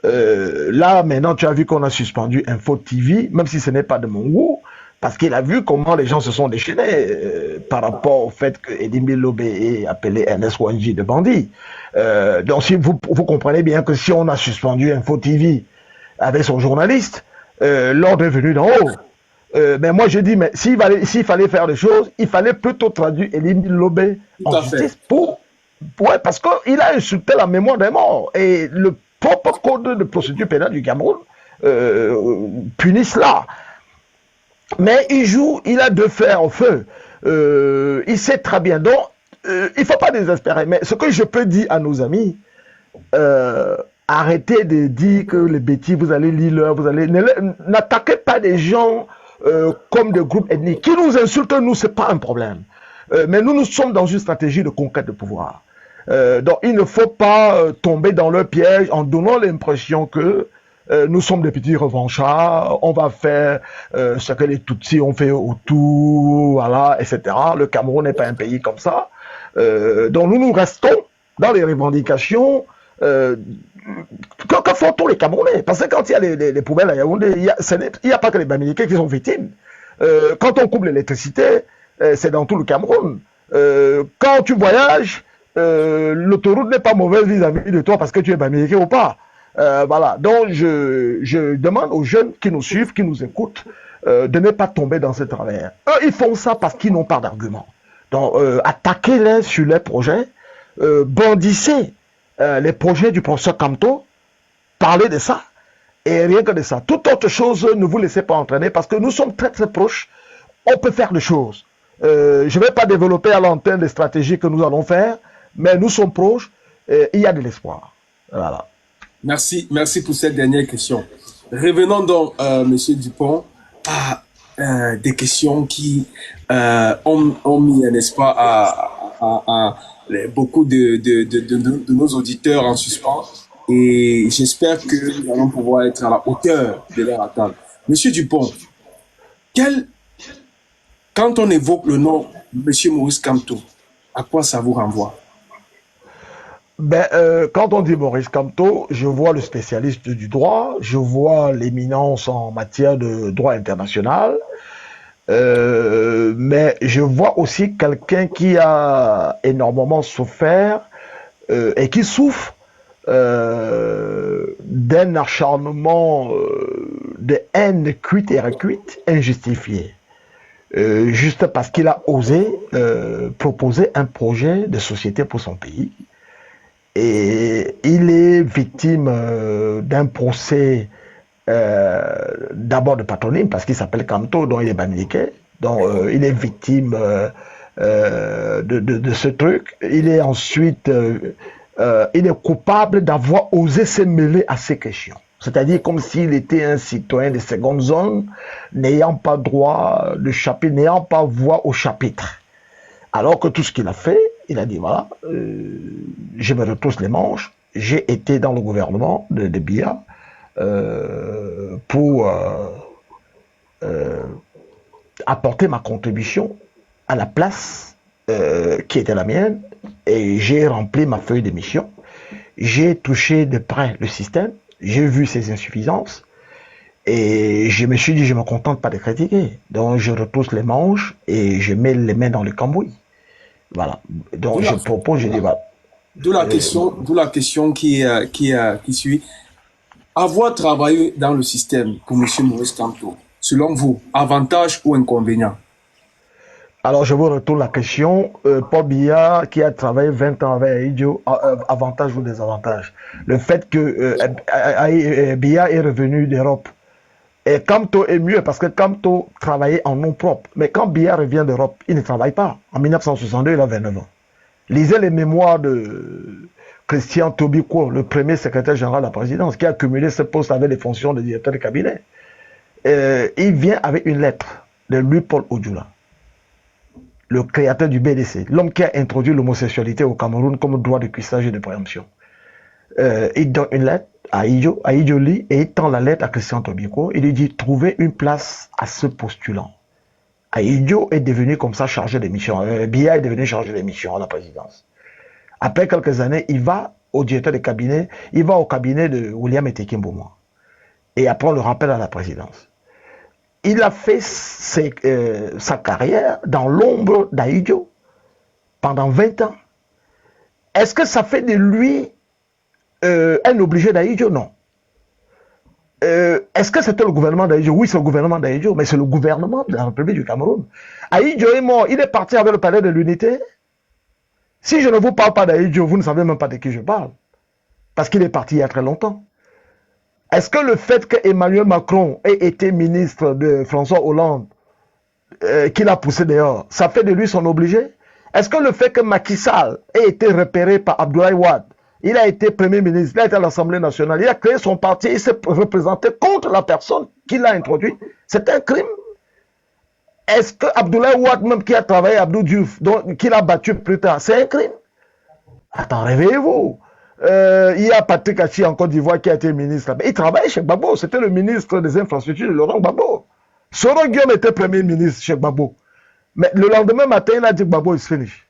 Là, maintenant, tu as vu qu'on a suspendu Info TV, même si ce n'est pas de mon goût, parce qu'il a vu comment les gens se sont déchaînés par rapport au fait que Edimbi Lobé ait appelé Ernest Wanji de bandit. Donc, si vous comprenez bien que si on a suspendu Info TV avec son journaliste, l'ordre est venu d'en haut. Mais moi je dis, mais s'il fallait faire des choses, il fallait plutôt traduire Edimbi Lobé en justice parce qu'il a insulté la mémoire des morts. Et le propre code de procédure pénale du Cameroun punit cela. Mais il a deux fers au feu. Il sait très bien. Donc, il ne faut pas désespérer. Mais ce que je peux dire à nos amis, arrêtez de dire que les bêtises, vous allez lire n'attaquez pas des gens comme des groupes ethniques. Qui nous insultent, nous, ce n'est pas un problème. Mais nous sommes dans une stratégie de conquête de pouvoir. Donc, il ne faut pas tomber dans leur piège en donnant l'impression que nous sommes des petits revanchards, on va faire ce que les Tutsis ont fait autour, voilà, etc. Le Cameroun n'est pas un pays comme ça. Donc, nous restons dans les revendications que font tous les Camerounais. Parce que quand il y a les poubelles à Yaoundé, il n'y a pas que les Bamileke qui sont victimes. Quand on coupe l'électricité, c'est dans tout le Cameroun. Quand tu voyages, l'autoroute n'est pas mauvaise vis-à-vis de toi parce que tu es Bamileke ou pas. Voilà. Donc, je demande aux jeunes qui nous suivent, qui nous écoutent, de ne pas tomber dans ce travers. Eux, ils font ça parce qu'ils n'ont pas d'argument. Donc, attaquez-les sur les projets, bandissez les projets du professeur Kamto, parlez de ça, et rien que de ça. Toute autre chose, ne vous laissez pas entraîner, parce que nous sommes très très proches, on peut faire des choses. Je ne vais pas développer à l'antenne les stratégies que nous allons faire, mais nous sommes proches, il y a de l'espoir. Voilà. Merci pour cette dernière question. Revenons donc, Monsieur Dupont, à des questions qui ont mis, n'est-ce pas, à beaucoup de nos auditeurs en suspens. Et j'espère que nous allons pouvoir être à la hauteur de leur attente. Monsieur Dupont, quand on évoque le nom Monsieur Maurice Kamto, à quoi ça vous renvoie? Quand on dit Maurice Kamto, je vois le spécialiste du droit, je vois l'éminence en matière de droit international, mais je vois aussi quelqu'un qui a énormément souffert et qui souffre d'un acharnement de haine cuite et recuite injustifiée. Juste parce qu'il a osé proposer un projet de société pour son pays. Et il est victime d'un procès d'abord de patronyme, parce qu'il s'appelle Kamto, dont il est Bamileke. Donc il est victime de ce truc. Il est ensuite il est coupable d'avoir osé se mêler à ces questions. C'est-à-dire comme s'il était un citoyen de seconde zone, n'ayant pas droit de chapitre, n'ayant pas voix au chapitre. Alors que tout ce qu'il a fait, il a dit, voilà, je me retrousse les manches, j'ai été dans le gouvernement de Biya pour apporter ma contribution à la place qui était la mienne, et j'ai rempli ma feuille de mission. J'ai touché de près le système, j'ai vu ses insuffisances, et je me suis dit, je ne me contente pas de critiquer. Donc je retrousse les manches et je mets les mains dans le cambouis. Voilà. Donc je propose, je dis voilà. D'où la question qui suit. Avoir travaillé dans le système pour M. Maurice Kamto, selon vous, avantage ou inconvénient? Alors je vous retourne la question. Paul Biya, qui a travaillé 20 ans avec Aïdjo, avantage ou désavantage? Le fait que Biya est revenu d'Europe Et Kamto est mieux parce que Kamto travaillait en nom propre. Mais quand Biya revient d'Europe, il ne travaille pas. En 1962, il a 29 ans. Lisez les mémoires de Christian Tobiko, le premier secrétaire général de la présidence, qui a cumulé ce poste avec les fonctions de directeur de cabinet. Il vient avec une lettre de Louis-Paul Odjoula, le créateur du BDC, l'homme qui a introduit l'homosexualité au Cameroun comme droit de cuissage et de préemption. Il donne une lettre à Ijo lit et il tend la lettre à Christian Tobiko. Il lui dit trouvez une place à ce postulant. Ijo est devenu comme ça chargé des missions. Biya est devenu chargé des missions à la présidence. Après quelques années, il va au directeur de cabinet, il va au cabinet de William Etekimbouma. Et après, on le rappelle à la présidence. Il a fait sa carrière dans l'ombre d'Aïdjo pendant 20 ans. Est-ce que ça fait de lui un obligé d'Aïdjo? Non. Est-ce que c'était le gouvernement d'Aïdjo? Oui, c'est le gouvernement d'Aïdjo, mais c'est le gouvernement de la République du Cameroun. Aïdjo est mort, il est parti avec le palais de l'unité. Si je ne vous parle pas d'Aïdjo, vous ne savez même pas de qui je parle. Parce qu'il est parti il y a très longtemps. Est-ce que le fait que Emmanuel Macron ait été ministre de François Hollande, qu'il a poussé dehors, ça fait de lui son obligé? Est-ce que le fait que Macky Sall ait été repéré par Abdoulaye Wade, il a été Premier ministre, il a été à l'Assemblée nationale, il a créé son parti, il s'est représenté contre la personne qui l'a introduit, c'est un crime? Est-ce que Abdoulaye Wade, même qui a travaillé à Abdou Diouf, qui l'a battu plus tard, c'est un crime? Attends, réveillez-vous. Il y a Patrick Achi en Côte d'Ivoire qui a été ministre. Il travaillait chez Gbagbo, c'était le ministre des infrastructures de Laurent Gbagbo. Soro Guillaume était premier ministre chez Gbagbo. Mais le lendemain matin, il a dit Gbagbo is finished.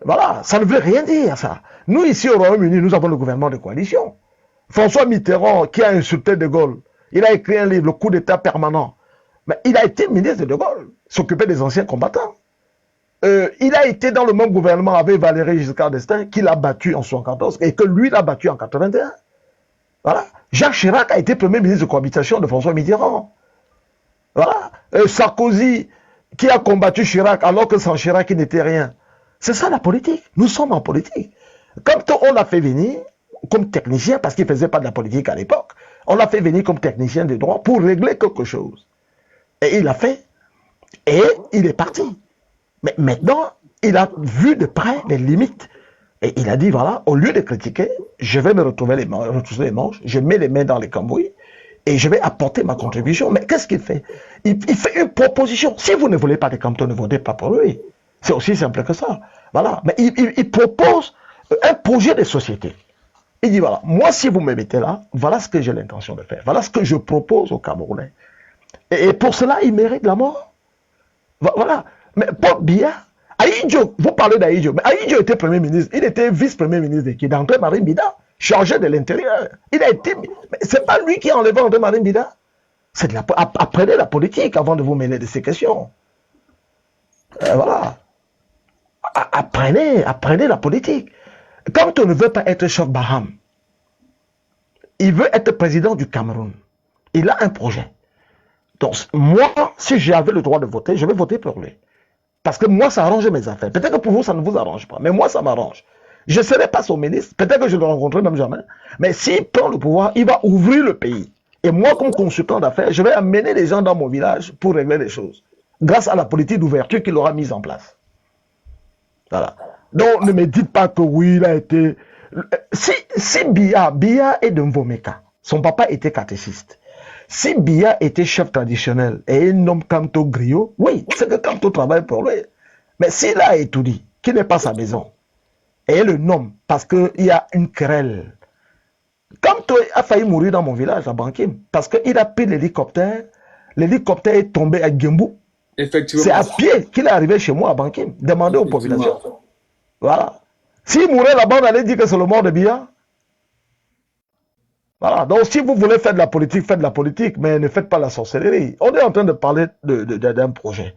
Voilà, ça ne veut rien dire ça. Nous ici au Royaume-Uni, nous avons le gouvernement de coalition. François Mitterrand qui a insulté De Gaulle, il a écrit un livre, Le coup d'état permanent. Mais il a été ministre de De Gaulle, s'occupait des anciens combattants. Il a été dans le même gouvernement avec Valéry Giscard d'Estaing qu'il a battu en 1974 et que lui l'a battu en 81. Voilà. Jacques Chirac a été premier ministre de cohabitation de François Mitterrand. Voilà. Sarkozy qui a combattu Chirac alors que sans Chirac il n'était rien. C'est ça la politique. Nous sommes en politique. Quand on l'a fait venir comme technicien, parce qu'il ne faisait pas de la politique à l'époque, on l'a fait venir comme technicien de droit pour régler quelque chose. Et il l'a fait. Et il est parti. Mais maintenant, il a vu de près les limites. Et il a dit, voilà, au lieu de critiquer, je vais me retrouver les manches, je mets les mains dans les cambouis et je vais apporter ma contribution. Mais qu'est-ce qu'il fait? Il fait une proposition. Si vous ne voulez pas de Cameroun, ne votez pas pour lui. C'est aussi simple que ça. Voilà. Mais il propose un projet de société. Il dit, voilà, moi, si vous me mettez là, voilà ce que j'ai l'intention de faire. Voilà ce que je propose aux Camerounais. Et pour cela, il mérite la mort. Voilà. Mais Paul Biya, Aïdjo, vous parlez d'Aïdjo, mais Aïdjo était premier ministre, il était vice-premier ministre qui est d'André Marine Bida, chargé de l'intérieur. Il a été, mais c'est pas lui qui a enlevé André Marine Bida. C'est apprenez la politique avant de vous mêler de ces questions. Voilà. Apprenez la politique. Quand on ne veut pas être chef Baham, il veut être président du Cameroun. Il a un projet. Donc, moi, si j'avais le droit de voter, je vais voter pour lui. Parce que moi, ça arrange mes affaires. Peut-être que pour vous, ça ne vous arrange pas. Mais moi, ça m'arrange. Je ne serai pas son ministre. Peut-être que je ne le rencontrerai même jamais. Mais s'il prend le pouvoir, il va ouvrir le pays. Et moi, comme consultant d'affaires, je vais amener les gens dans mon village pour régler les choses. Grâce à la politique d'ouverture qu'il aura mise en place. Voilà. Donc, ne me dites pas que oui, il a été... Si Biya est de Mvomeka, son papa était catéchiste. Si Biya était chef traditionnel et un homme Kamto griot, oui, c'est que Kamto travaille pour lui. Mais s'il a étudié, qu'il n'est pas sa maison, et le nomme parce qu'il y a une querelle, Kamto a failli mourir dans mon village à Bankim, parce qu'il a pris l'hélicoptère est tombé à Gembou. C'est à pied qu'il est arrivé chez moi à Bankim, demander aux populations. Voilà. S'il mourait là-bas, on allait dire que c'est le mort de Biya. Voilà, donc si vous voulez faire de la politique, faites de la politique, mais ne faites pas la sorcellerie. On est en train de parler d'un projet.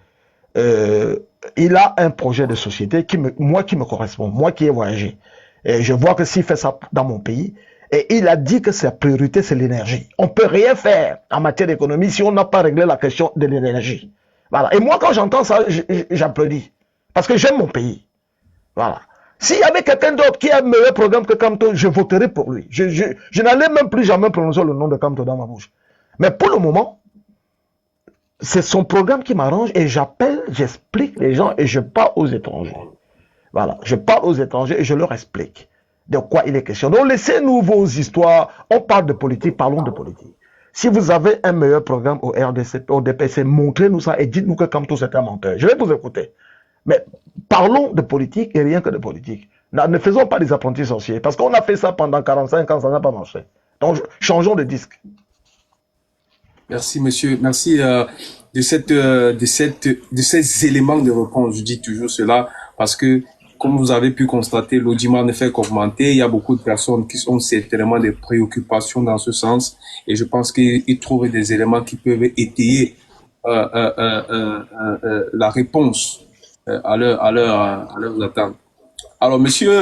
Il a un projet de société qui me correspond, moi qui ai voyagé. Et je vois que s'il fait ça dans mon pays, et il a dit que sa priorité, c'est l'énergie. On ne peut rien faire en matière d'économie si on n'a pas réglé la question de l'énergie. Voilà. Et moi, quand j'entends ça, j'applaudis. Parce que j'aime mon pays. Voilà. S'il y avait quelqu'un d'autre qui a un meilleur programme que Kamto, je voterai pour lui. Je n'allais même plus jamais prononcer le nom de Kamto dans ma bouche. Mais pour le moment, c'est son programme qui m'arrange et j'appelle, j'explique les gens et je parle aux étrangers. Voilà, je parle aux étrangers et je leur explique de quoi il est question. Donc laissez-nous vos histoires, on parle de politique, parlons de politique. Si vous avez un meilleur programme au RDC, au DPC, montrez-nous ça et dites-nous que Kamto c'est un menteur. Je vais vous écouter. Mais parlons de politique et rien que de politique. Ne faisons pas des apprentis sorciers parce qu'on a fait ça pendant 45 ans, ça n'a pas marché. Donc changeons de disque. Merci, monsieur. Merci de ces éléments de réponse. Je dis toujours cela parce que, comme vous avez pu constater, l'audimat ne fait qu'augmenter. Il y a beaucoup de personnes qui ont certainement des préoccupations dans ce sens et je pense qu'ils trouvent des éléments qui peuvent étayer la réponse à leurs attentes. Alors, monsieur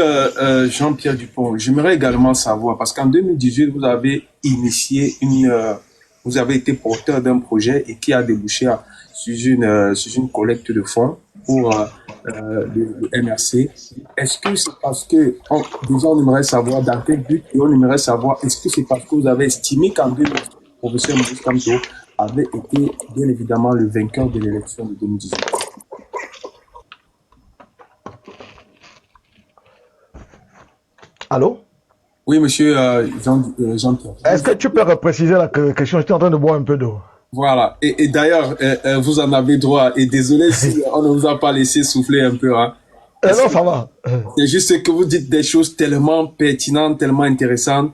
Jean-Pierre Dupont, j'aimerais également savoir, parce qu'en 2018, vous avez initié vous avez été porteur d'un projet et qui a débouché sur une collecte de fonds pour le MRC. Est-ce que c'est parce que, déjà, on aimerait savoir dans quel but et on aimerait savoir, est-ce que c'est parce que vous avez estimé qu'en 2018, le professeur Maurice Kamto avait été bien évidemment le vainqueur de l'élection de 2018? Allô? Oui, monsieur Jean-Pierre. Est-ce que tu peux repréciser la question? J'étais en train de boire un peu d'eau. Voilà. Et d'ailleurs, vous en avez droit. Et désolé si on ne vous a pas laissé souffler un peu. Hein. Non, ça va. C'est juste que vous dites des choses tellement pertinentes, tellement intéressantes,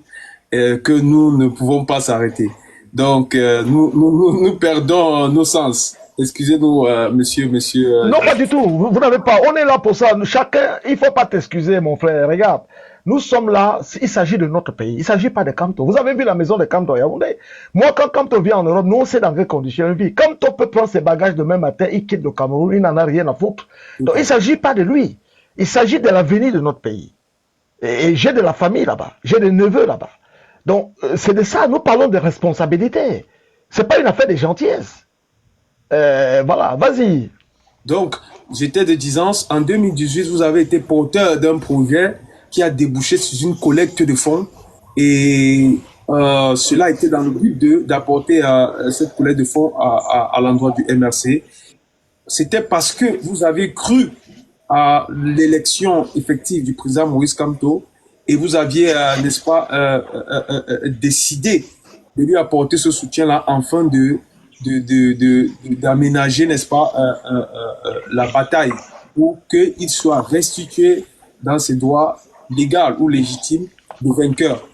que nous ne pouvons pas s'arrêter. Donc, nous perdons nos sens. Excusez-nous, monsieur. Non, pas du tout. Vous n'avez pas. On est là pour ça. Chacun, il ne faut pas t'excuser, mon frère. Regarde, nous sommes là. Il s'agit de notre pays. Il ne s'agit pas de Kamto. Vous avez vu la maison de Kamto à Yaoundé. Moi, quand Kamto vient en Europe, nous, on sait dans quelles conditions il vit. Kamto peut prendre ses bagages demain matin, il quitte le Cameroun, il n'en a rien à foutre. Donc, il ne s'agit pas de lui. Il s'agit de l'avenir de notre pays. Et j'ai de la famille là-bas. J'ai des neveux là-bas. Donc, c'est de ça. Nous parlons de responsabilité. Ce n'est pas une affaire de gentillesse. Voilà, vas-y. Donc, j'étais de disance. En 2018, vous avez été porteur d'un projet qui a débouché sur une collecte de fonds. Et cela était dans le but d'apporter cette collecte de fonds à l'endroit du MRC. C'était parce que vous avez cru à l'élection effective du président Maurice Kamto et vous aviez, n'est-ce pas, décidé de lui apporter ce soutien-là afin d'aménager, n'est-ce pas, la bataille pour qu'il soit restitué dans ses droits légaux ou légitimes de vainqueur.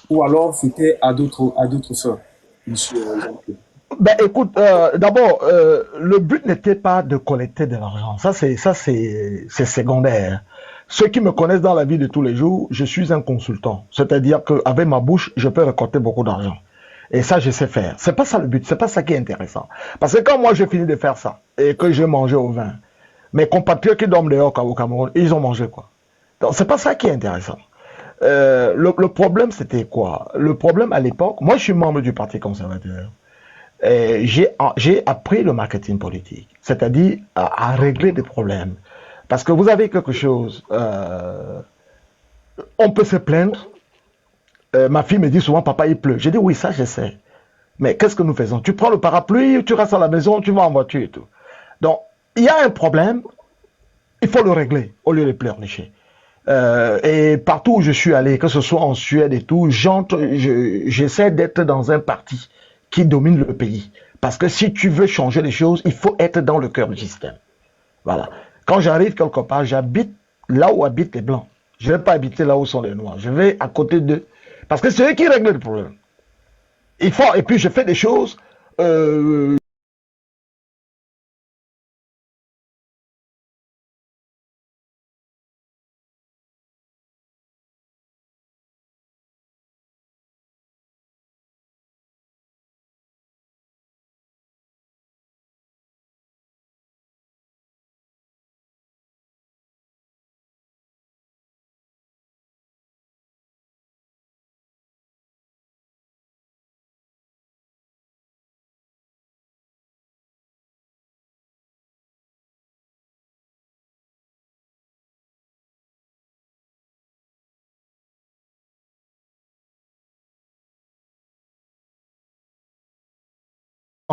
Ou alors c'était à d'autres fins, monsieur Jean-Pierre. Ben écoute, d'abord, le but n'était pas de collecter de l'argent. C'est secondaire. Ceux qui me connaissent dans la vie de tous les jours, je suis un consultant. C'est-à-dire qu'avec ma bouche, je peux récolter beaucoup d'argent. Et ça, je sais faire. C'est pas ça le but. C'est pas ça qui est intéressant. Parce que quand moi, j'ai fini de faire ça et que j'ai mangé au vin, mes compatriotes qui dorment dehors au Cameroun, ils ont mangé quoi? Donc, c'est pas ça qui est intéressant. Le problème, c'était quoi? Le problème à l'époque, moi, je suis membre du Parti conservateur. J'ai appris le marketing politique, c'est-à-dire à régler des problèmes. Parce que vous avez quelque chose, on peut se plaindre. Ma fille me dit souvent, papa, il pleut. Je dis, oui, ça, je sais. Mais qu'est-ce que nous faisons? Tu prends le parapluie, tu restes à la maison, tu vas en voiture et tout. Donc, il y a un problème, il faut le régler au lieu de pleurnicher. Et partout où je suis allé, que ce soit en Suède et tout, j'essaie d'être dans un parti qui domine le pays. Parce que si tu veux changer les choses, il faut être dans le cœur du système. Voilà. Quand j'arrive quelque part, j'habite là où habitent les Blancs. Je ne vais pas habiter là où sont les Noirs. Je vais à côté d'eux. Parce que c'est eux qui règlent le problème. Et puis je fais des choses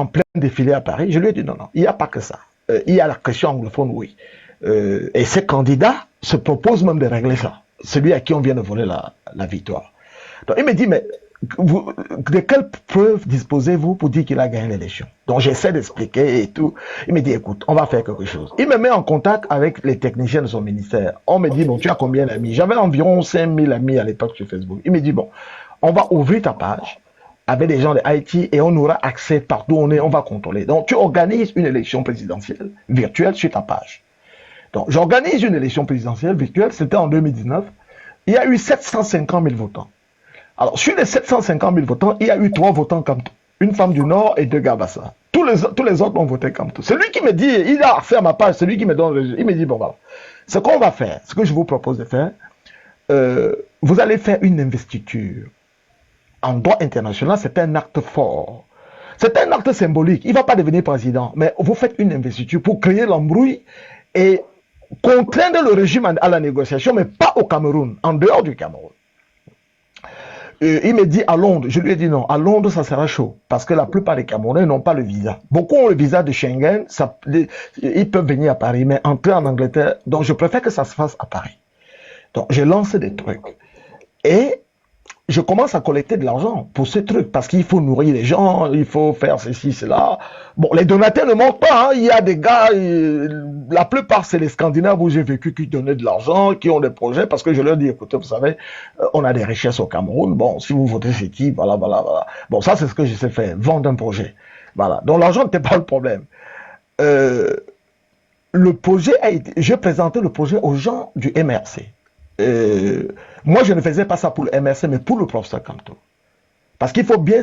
en plein défilé à Paris. Je lui ai dit non, non, il n'y a pas que ça. Il y a la question anglophone, oui. Et ces candidats se proposent même de régler ça. Celui à qui on vient de voler la victoire. Donc il me dit, mais de quelles preuves disposez-vous pour dire qu'il a gagné l'élection? Donc j'essaie d'expliquer et tout. Il me dit, écoute, on va faire quelque chose. Il me met en contact avec les techniciens de son ministère. On me dit, bon, tu as combien d'amis? J'avais environ 5000 amis à l'époque sur Facebook. Il me dit, bon, on va ouvrir ta page avec des gens de Haïti et on aura accès partout où on est, on va contrôler. Donc tu organises une élection présidentielle virtuelle sur ta page. Donc j'organise une élection présidentielle virtuelle, c'était en 2019. Il y a eu 750 000 votants. Alors, sur les 750 000 votants, il y a eu 3 votants Kamto. Une femme du Nord et 2 Gabassa. Tous les autres ont voté Kamto. Celui qui me dit, il a accès à ma page, celui qui me donne, il me dit, bon voilà, ce qu'on va faire, ce que je vous propose de faire, vous allez faire une investiture. En droit international, c'est un acte fort. C'est un acte symbolique. Il ne va pas devenir président, mais vous faites une investiture pour créer l'embrouille et contraindre le régime à la négociation, mais pas au Cameroun, en dehors du Cameroun. Il me dit à Londres, je lui ai dit non, à Londres ça sera chaud, parce que la plupart des Camerounais n'ont pas le visa. Beaucoup ont le visa de Schengen, ils peuvent venir à Paris, mais entrer en Angleterre, donc je préfère que ça se fasse à Paris. Donc j'ai lancé des trucs. Et je commence à collecter de l'argent pour ces trucs, parce qu'il faut nourrir les gens, il faut faire ceci, cela. Bon, les donateurs ne manquent pas, hein. Il y a des gars, la plupart c'est les Scandinaves où j'ai vécu qui donnaient de l'argent, qui ont des projets, parce que je leur dis, écoutez, vous savez, on a des richesses au Cameroun, bon, si vous votez ce type, voilà, voilà, voilà. Bon, ça c'est ce que je sais faire, vendre un projet. Voilà, donc l'argent n'était pas le problème. Le projet a été, j'ai présenté le projet aux gens du MRC. Moi, je ne faisais pas ça pour le MRC, mais pour le professeur Kamto. Parce qu'il faut bien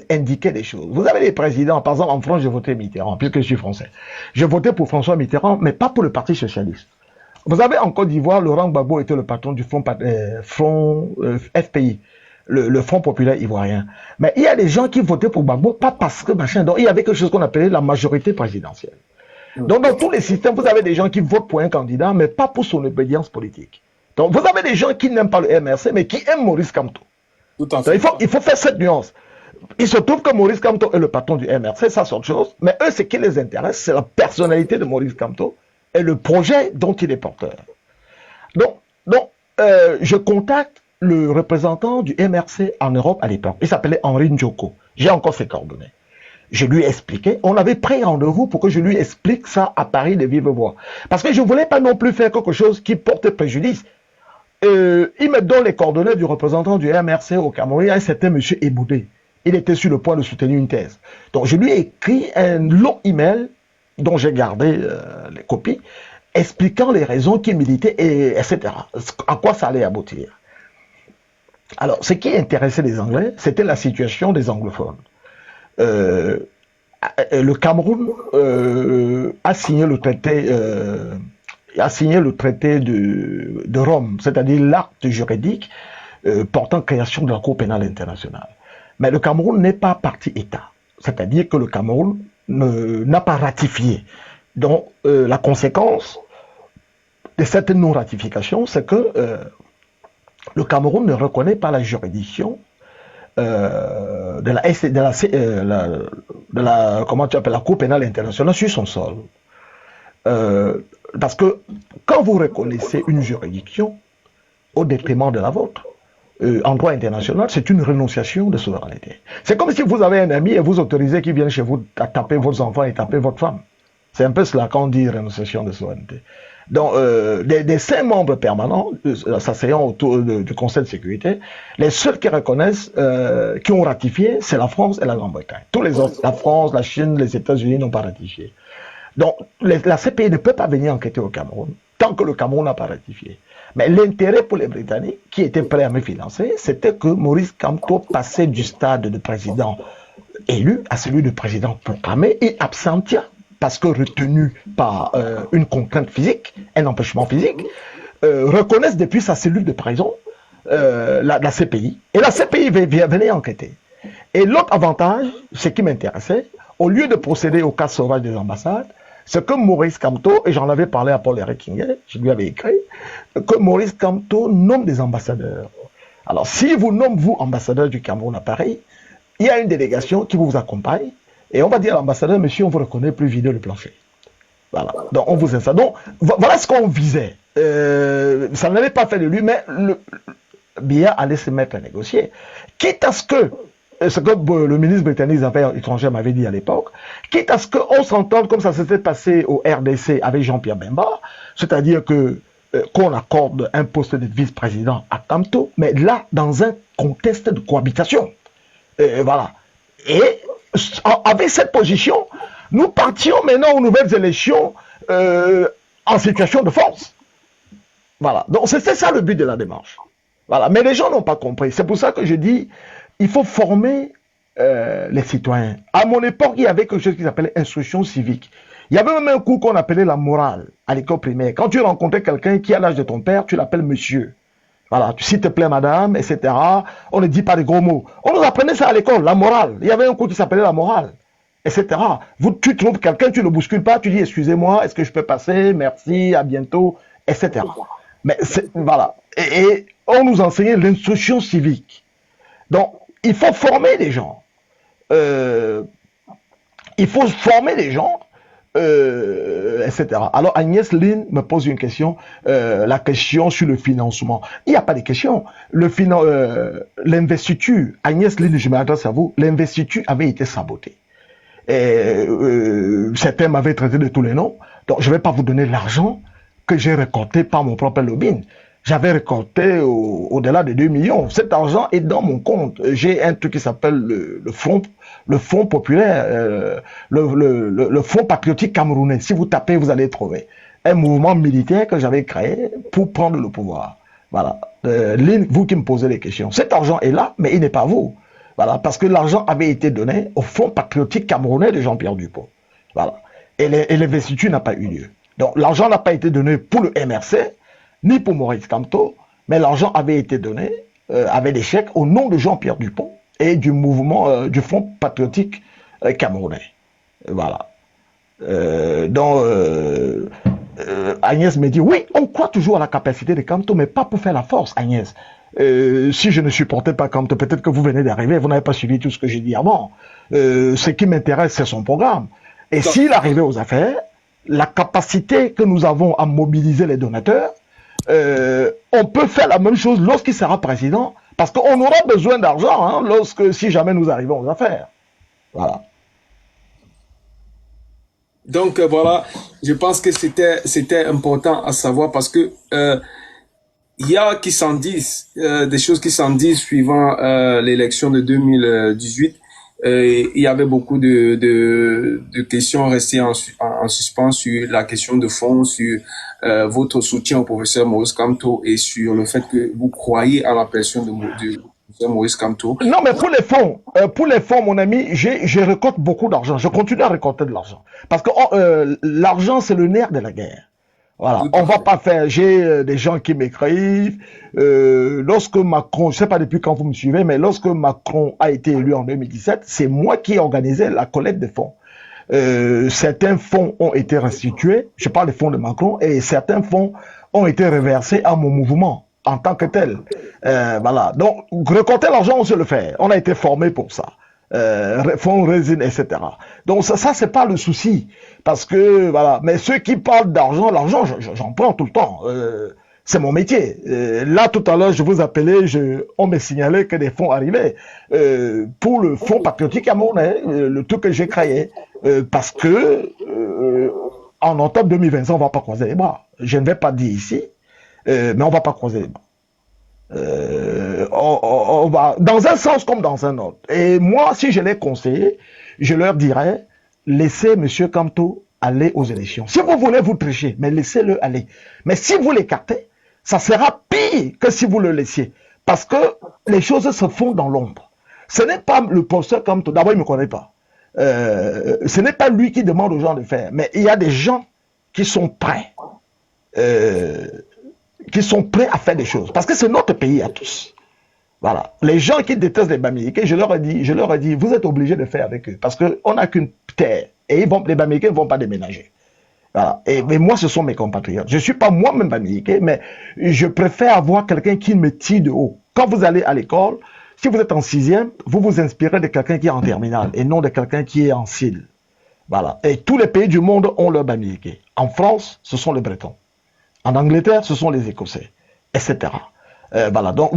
indiquer des choses. Vous avez des présidents, par exemple, en France, j'ai voté Mitterrand, puisque je suis français. J'ai voté pour François Mitterrand, mais pas pour le Parti Socialiste. Vous avez en Côte d'Ivoire, Laurent Gbagbo était le patron du front FPI, le Front Populaire Ivoirien. Mais il y a des gens qui votaient pour Gbagbo, pas parce que machin. Donc, il y avait quelque chose qu'on appelait la majorité présidentielle. Donc, dans tous les systèmes, vous avez des gens qui votent pour un candidat, mais pas pour son obédience politique. Donc, vous avez des gens qui n'aiment pas le MRC, mais qui aiment Maurice Kamto. Tout à fait. Donc, il faut faire cette nuance. Il se trouve que Maurice Kamto est le patron du MRC, ça c'est autre chose. Mais eux, ce qui les intéresse, c'est la personnalité de Maurice Kamto et le projet dont il est porteur. Donc je contacte le représentant du MRC en Europe à l'époque. Il s'appelait Henri Ndjoko. J'ai encore ses coordonnées. Je lui ai expliqué, on avait pris rendez-vous pour que je lui explique ça à Paris de vive voix. Parce que je ne voulais pas non plus faire quelque chose qui porte préjudice. Il me donne les coordonnées du représentant du MRC au Cameroun, c'était M. Eboudé. Il était sur le point de soutenir une thèse. Donc je lui ai écrit un long email dont j'ai gardé les copies, expliquant les raisons qui militaient, etc. À quoi ça allait aboutir. Alors, ce qui intéressait les Anglais, c'était la situation des anglophones. Le Cameroun a signé le traité, de Rome, c'est-à-dire l'acte juridique portant création de la Cour pénale internationale. Mais le Cameroun n'est pas partie État, c'est-à-dire que le Cameroun n'a pas ratifié. Donc la conséquence de cette non-ratification, c'est que le Cameroun ne reconnaît pas la juridiction de la Cour pénale internationale sur son sol. Parce que quand vous reconnaissez une juridiction au détriment de la vôtre, en droit international, c'est une renonciation de souveraineté. C'est comme si vous avez un ami et vous autorisez qu'il vienne chez vous à taper vos enfants et taper votre femme. C'est un peu cela qu'on dit renonciation de souveraineté. Donc, des 5 membres permanents s'asseyant autour du Conseil de sécurité, les seuls qui reconnaissent, qui ont ratifié, c'est la France et la Grande-Bretagne. Tous les autres, la France, la Chine, les États-Unis n'ont pas ratifié. Donc, la CPI ne peut pas venir enquêter au Cameroun tant que le Cameroun n'a pas ratifié. Mais l'intérêt pour les Britanniques, qui étaient prêts à me financer, c'était que Maurice Kamto passait du stade de président élu à celui de président proclamé et absentia, parce que retenu par une contrainte physique, un empêchement physique, reconnaissent depuis sa cellule de prison la CPI. Et la CPI venait enquêter. Et l'autre avantage, ce qui m'intéressait, au lieu de procéder au cas sauvage des ambassades, c'est que Maurice Kamto, et j'en avais parlé à Paul-Éric Kinguet, je lui avais écrit, que Maurice Kamto nomme des ambassadeurs. Alors, si vous nommez, vous, ambassadeur du Cameroun à Paris, il y a une délégation qui vous accompagne, Et on va dire à l'ambassadeur, monsieur, on vous reconnaît plus vider le plancher. Voilà. Donc, on vous installe. Donc, voilà ce qu'on visait. Ça n'avait pas fait de lui, mais Biya allait se mettre à négocier. Quitte à ce que le ministre britannique des Affaires étrangères m'avait dit à l'époque, quitte à ce qu'on s'entende comme ça s'était passé au RDC avec Jean-Pierre Bemba, c'est-à-dire qu'on accorde un poste de vice-président à Kamto, mais là, dans un contexte de cohabitation. Voilà. Et avec cette position, nous partions maintenant aux nouvelles élections en situation de force. Voilà. Donc, c'était ça le but de la démarche. Voilà. Mais les gens n'ont pas compris. C'est pour ça que je dis, il faut former les citoyens. À mon époque, il y avait quelque chose qui s'appelait instruction civique. Il y avait même un cours qu'on appelait la morale à l'école primaire. Quand tu rencontrais quelqu'un qui a l'âge de ton père, tu l'appelles monsieur. Voilà, s'il te plaît, madame, etc. On ne dit pas de gros mots. On nous apprenait ça à l'école, la morale. Il y avait un cours qui s'appelait la morale, etc. Tu trouves quelqu'un, tu ne le bouscules pas, tu dis excusez-moi, est-ce que je peux passer, merci, à bientôt, etc. Mais voilà. Et on nous enseignait l'instruction civique. Donc, il faut former les gens. Il faut former les gens. Etc. Alors Agnès Lynn me pose une question, la question sur le financement. Il n'y a pas de question. L'investiture, Agnès Lynn, je m'adresse à vous, l'investiture avait été sabotée. Certains m'avaient traité de tous les noms, donc je ne vais pas vous donner l'argent que j'ai récolté par mon propre lobbying. J'avais récolté au-delà de 2 millions. Cet argent est dans mon compte. J'ai un truc qui s'appelle le fonds populaire, le fonds patriotique camerounais. Si vous tapez, vous allez trouver un mouvement militaire que j'avais créé pour prendre le pouvoir. Voilà. Vous qui me posez les questions. Cet argent est là, mais il n'est pas à vous. Voilà. Parce que l'argent avait été donné au fonds patriotique camerounais de Jean-Pierre Dupont. Voilà. Et l'investiture n'a pas eu lieu. Donc, l'argent n'a pas été donné pour le MRC, ni pour Maurice Kamto, mais l'argent avait été donné avec des chèques au nom de Jean-Pierre Dupont et du mouvement du Fonds patriotique camerounais. Voilà. Donc, Agnès me dit, oui, on croit toujours à la capacité de Kamto, mais pas pour faire la force, Agnès. Si je ne supportais pas Kamto, peut-être que vous venez d'arriver, vous n'avez pas suivi tout ce que j'ai dit avant. Ce qui m'intéresse, c'est son programme. Et s'il arrivait aux affaires, la capacité que nous avons à mobiliser les donateurs, on peut faire la même chose lorsqu'il sera président, parce qu'on aura besoin d'argent si jamais nous arrivons aux affaires. Voilà. Donc voilà, je pense que c'était important à savoir parce que il y a qui s'en disent, des choses qui s'en disent suivant l'élection de 2018. Il y avait beaucoup de questions restées en suspens sur la question de fond, sur votre soutien au professeur Maurice Kamto et sur le fait que vous croyez à la personne de professeur Maurice Kamto. Non, mais pour les fonds, mon ami, je récolte beaucoup d'argent. Je continue à récolter de l'argent. Parce que l'argent, c'est le nerf de la guerre. Voilà, on va pas faire. J'ai des gens qui m'écrivent. Lorsque Macron, je sais pas depuis quand vous me suivez, mais lorsque Macron a été élu en 2017, c'est moi qui ai organisé la collecte des fonds. Certains fonds ont été restitués. Je parle des fonds de Macron et certains fonds ont été reversés à mon mouvement en tant que tel. Voilà. Donc récolter l'argent, on sait le faire. On a été formé pour ça. Fonds résine, etc. Donc ça c'est pas le souci, parce que voilà. Mais ceux qui parlent d'argent, l'argent, j'en prends tout le temps. C'est mon métier. Là tout à l'heure, je vous appelais, on me signalait que des fonds arrivaient pour le fonds patriotique camerounais, le truc que j'ai créé, parce que en octobre 2025, on va pas croiser les bras. Je ne vais pas dire ici, mais on va pas croiser les bras. On va dans un sens comme dans un autre. Et moi, si je les conseillais, je leur dirais, laissez M. Kamto aller aux élections. Si vous voulez vous tricher, mais laissez-le aller. Mais si vous l'écartez, ça sera pire que si vous le laissiez. Parce que les choses se font dans l'ombre. Ce n'est pas le professeur Kamto, d'abord il ne me connaît pas. Ce n'est pas lui qui demande aux gens de faire. Mais il y a des gens qui sont prêts. Qui sont prêts à faire des choses. Parce que c'est notre pays à tous. Voilà. Les gens qui détestent les Bamileke, je leur ai dit, vous êtes obligés de faire avec eux. Parce qu'on n'a qu'une terre. Et les Bamileke ne vont pas déménager. Voilà. Mais moi, ce sont mes compatriotes. Je ne suis pas moi-même Bamileke, mais je préfère avoir quelqu'un qui me tire de haut. Quand vous allez à l'école, Si vous êtes en sixième, vous vous inspirez de quelqu'un qui est en terminale et non de quelqu'un qui est en CIL. Voilà. Et tous les pays du monde ont leur bamileke. En France, ce sont les Bretons. En Angleterre, ce sont les Écossais, etc. Voilà. Donc,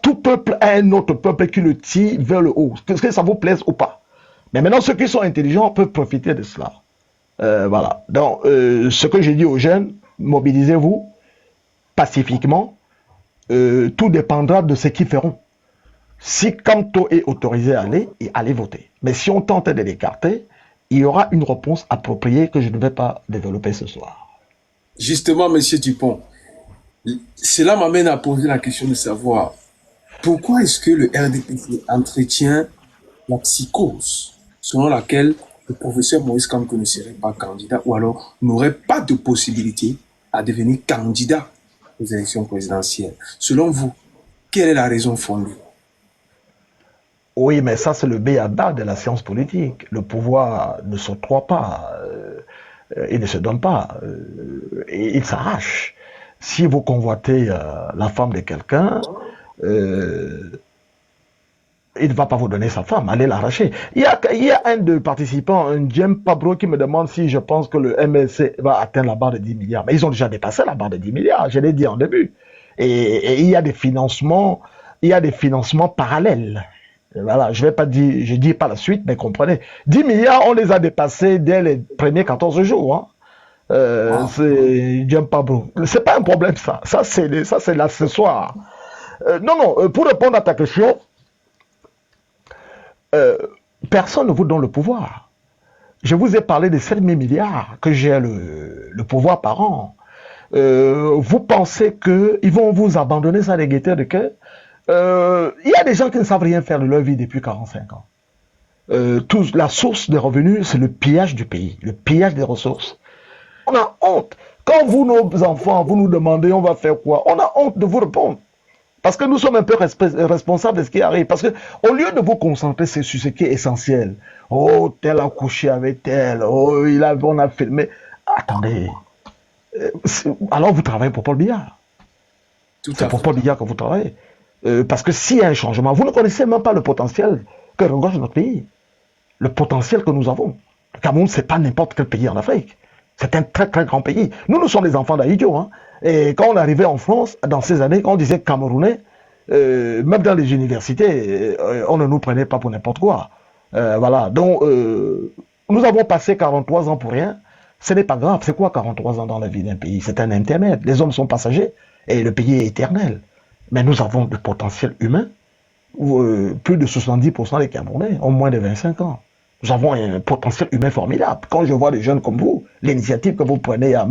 tout peuple a un autre peuple qui le tire vers le haut, que ça vous plaise ou pas. Mais maintenant, ceux qui sont intelligents peuvent profiter de cela. Voilà. Donc, ce que j'ai dit aux jeunes, mobilisez-vous pacifiquement. Tout dépendra de ce qu'ils feront. Si Kamto est autorisé à aller, allez voter. Mais si on tente de l'écarter, il y aura une réponse appropriée que je ne vais pas développer ce soir. Justement, Monsieur Dupont, cela m'amène à poser la question de savoir pourquoi est-ce que le RDPC entretient la psychose selon laquelle le professeur Moïse Kamto ne serait pas candidat ou alors n'aurait pas de possibilité à devenir candidat aux élections présidentielles. Selon vous, quelle est la raison fondée? Oui, mais ça, c'est le b.a.-ba de la science politique. Le pouvoir ne s'octroie pas, il ne se donne pas, il s'arrache. Si vous convoitez la femme de quelqu'un, il ne va pas vous donner sa femme, allez l'arracher. Il y a un de participants, un James Pabro, qui me demande si je pense que le MLC va atteindre la barre de 10 milliards. Mais ils ont déjà dépassé la barre de 10 milliards, je l'ai dit en début. Et il y a des financements, parallèles. Voilà, je dis pas la suite, mais comprenez. 10 milliards, on les a dépassés dès les premiers 14 jours. Hein. C'est James Pabro. C'est pas un problème, ça. Ça, c'est l'accessoire. Non, pour répondre à ta question, personne ne vous donne le pouvoir. Je vous ai parlé des 7 000 milliards que j'ai le pouvoir par an. Vous pensez qu'ils vont vous abandonner sans les gaietés de cœur? Il y a des gens qui ne savent rien faire de leur vie depuis 45 ans. La source des revenus, c'est le pillage du pays, le pillage des ressources. On a honte. Quand vous, nos enfants, vous nous demandez on va faire quoi, on a honte de vous répondre. Parce que nous sommes un peu responsables de ce qui arrive. Parce que au lieu de vous concentrer sur ce qui est essentiel, oh, tel a couché avec tel, oh, on a filmé. Attendez. Alors vous travaillez pour Paul Biya. C'est pour Paul Biya que vous travaillez. Parce que s'il y a un changement, vous ne connaissez même pas le potentiel que regorge notre pays. Le potentiel que nous avons. Le Cameroun, c'est pas n'importe quel pays en Afrique. C'est un très très grand pays. Nous sommes des enfants d'Aïdjo. Hein. Et quand on arrivait en France, dans ces années, quand on disait Camerounais, même dans les universités, on ne nous prenait pas pour n'importe quoi. Voilà. Donc, nous avons passé 43 ans pour rien. Ce n'est pas grave. C'est quoi 43 ans dans la vie d'un pays? C'est un intermède. Les hommes sont passagers et le pays est éternel. Mais nous avons du potentiel humain. Plus de 70% des Camerounais ont moins de 25 ans. Nous avons un potentiel humain formidable. Quand je vois des jeunes comme vous, l'initiative que vous prenez à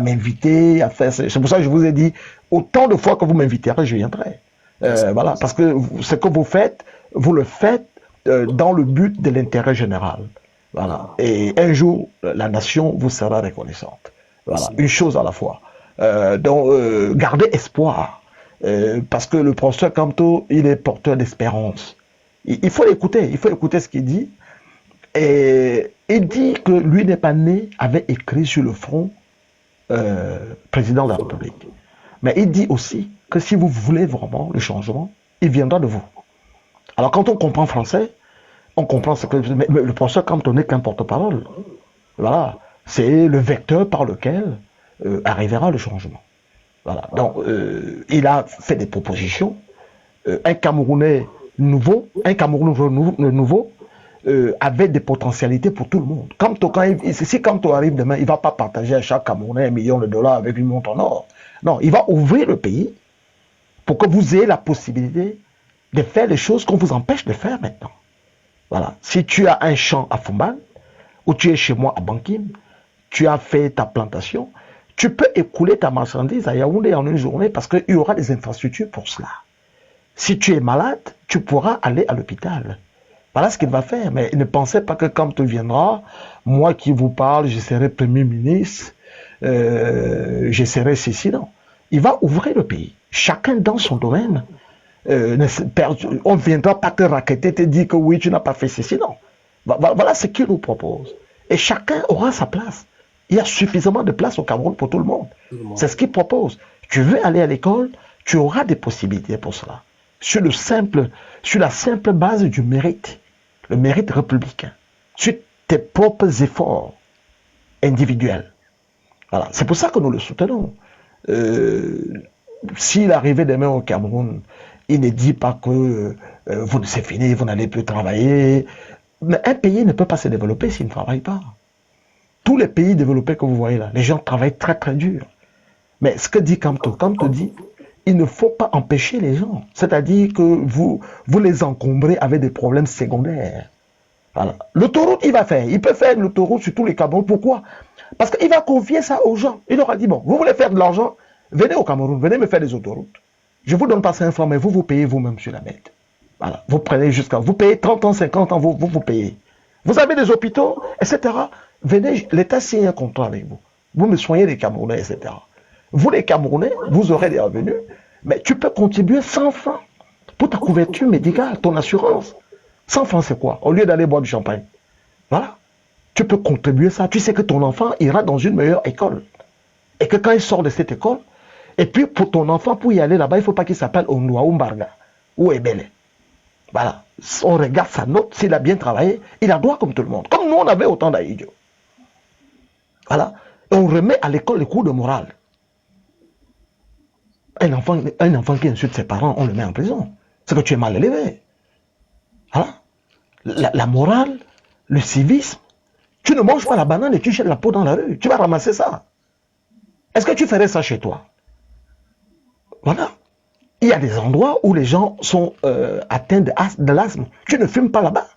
m'inviter, à faire... C'est pour ça que je vous ai dit, autant de fois que vous m'inviterez, je viendrai. Voilà, parce que ce que vous faites, vous le faites dans le but de l'intérêt général. Voilà. Et un jour, la nation vous sera reconnaissante. Voilà, une chose à la fois. Donc, gardez espoir. Parce que le professeur Kamto, il est porteur d'espérance. Il faut l'écouter, ce qu'il dit. Et il dit que lui n'est pas né, avait écrit sur le front président de la République. Mais il dit aussi que si vous voulez vraiment le changement, il viendra de vous. Alors quand on comprend français, on comprend ce que... Mais le professeur Kamto n'est qu'un porte-parole. Voilà. C'est le vecteur par lequel arrivera le changement. Voilà. Donc, il a fait des propositions. Un Camerounais nouveau, avait des potentialités pour tout le monde. Si Kamto arrive demain, il ne va pas partager à chaque Camerounais $1 million avec une montre en or. Non, il va ouvrir le pays pour que vous ayez la possibilité de faire les choses qu'on vous empêche de faire maintenant. Voilà. Si tu as un champ à Fumban, ou tu es chez moi à Bankim, tu as fait ta plantation, tu peux écouler ta marchandise à Yaoundé en une journée parce qu'il y aura des infrastructures pour cela. Si tu es malade, tu pourras aller à l'hôpital. Voilà ce qu'il va faire. Mais ne pensez pas que quand tu viendras, moi qui vous parle, je serai Premier ministre, je serai ceci, non. Il va ouvrir le pays. Chacun dans son domaine. On ne viendra pas te raqueter, te dire que oui, tu n'as pas fait ceci, non. Voilà ce qu'il nous propose. Et chacun aura sa place. Il y a suffisamment de place au Cameroun pour tout le monde. C'est ce qu'il propose. Tu veux aller à l'école, tu auras des possibilités pour cela. sur la simple base du mérite, le mérite républicain, sur tes propres efforts individuels. Voilà. C'est pour ça que nous le soutenons. S'il arrivait demain au Cameroun, il ne dit pas que c'est fini, vous n'allez plus travailler. Mais un pays ne peut pas se développer s'il ne travaille pas. Tous les pays développés que vous voyez là, les gens travaillent très très dur. Mais ce que dit Kamto dit, il ne faut pas empêcher les gens. C'est-à-dire que vous les encombrez avec des problèmes secondaires. Voilà. L'autoroute, il va faire. Il peut faire l'autoroute sur tous les Cameroun. Pourquoi? Parce qu'il va confier ça aux gens. Il leur a dit, bon, vous voulez faire de l'argent, venez au Cameroun, venez me faire des autoroutes. Je vous donne pas 5 francs, mais vous payez vous-même sur la bête. Voilà. Vous prenez vous payez 30 ans, 50 ans, vous payez. Vous avez des hôpitaux, etc. Venez, l'État signe un contrat avec vous. Vous me soignez les Camerounais, etc. Vous, les Camerounais, vous aurez des revenus, mais tu peux contribuer 100 francs pour ta couverture médicale, ton assurance. 100 francs, c'est quoi? Au lieu d'aller boire du champagne. Voilà. Tu peux contribuer ça. Tu sais que ton enfant ira dans une meilleure école. Et que quand il sort de cette école, et puis pour ton enfant, pour y aller là-bas, il ne faut pas qu'il s'appelle Ondoa ou Mbarga ou Ebele. Voilà. On regarde sa note, s'il a bien travaillé, il a droit comme tout le monde. Comme nous, on avait autant d'Aïdjo. Voilà. Et on remet à l'école les cours de morale. Un enfant qui insulte ses parents, on le met en prison. C'est que tu es mal élevé. Voilà. La morale, le civisme, tu ne manges pas la banane et tu jettes la peau dans la rue. Tu vas ramasser ça. Est-ce que tu ferais ça chez toi? Voilà. Il y a des endroits où les gens sont atteints de l'asthme. Tu ne fumes pas là-bas.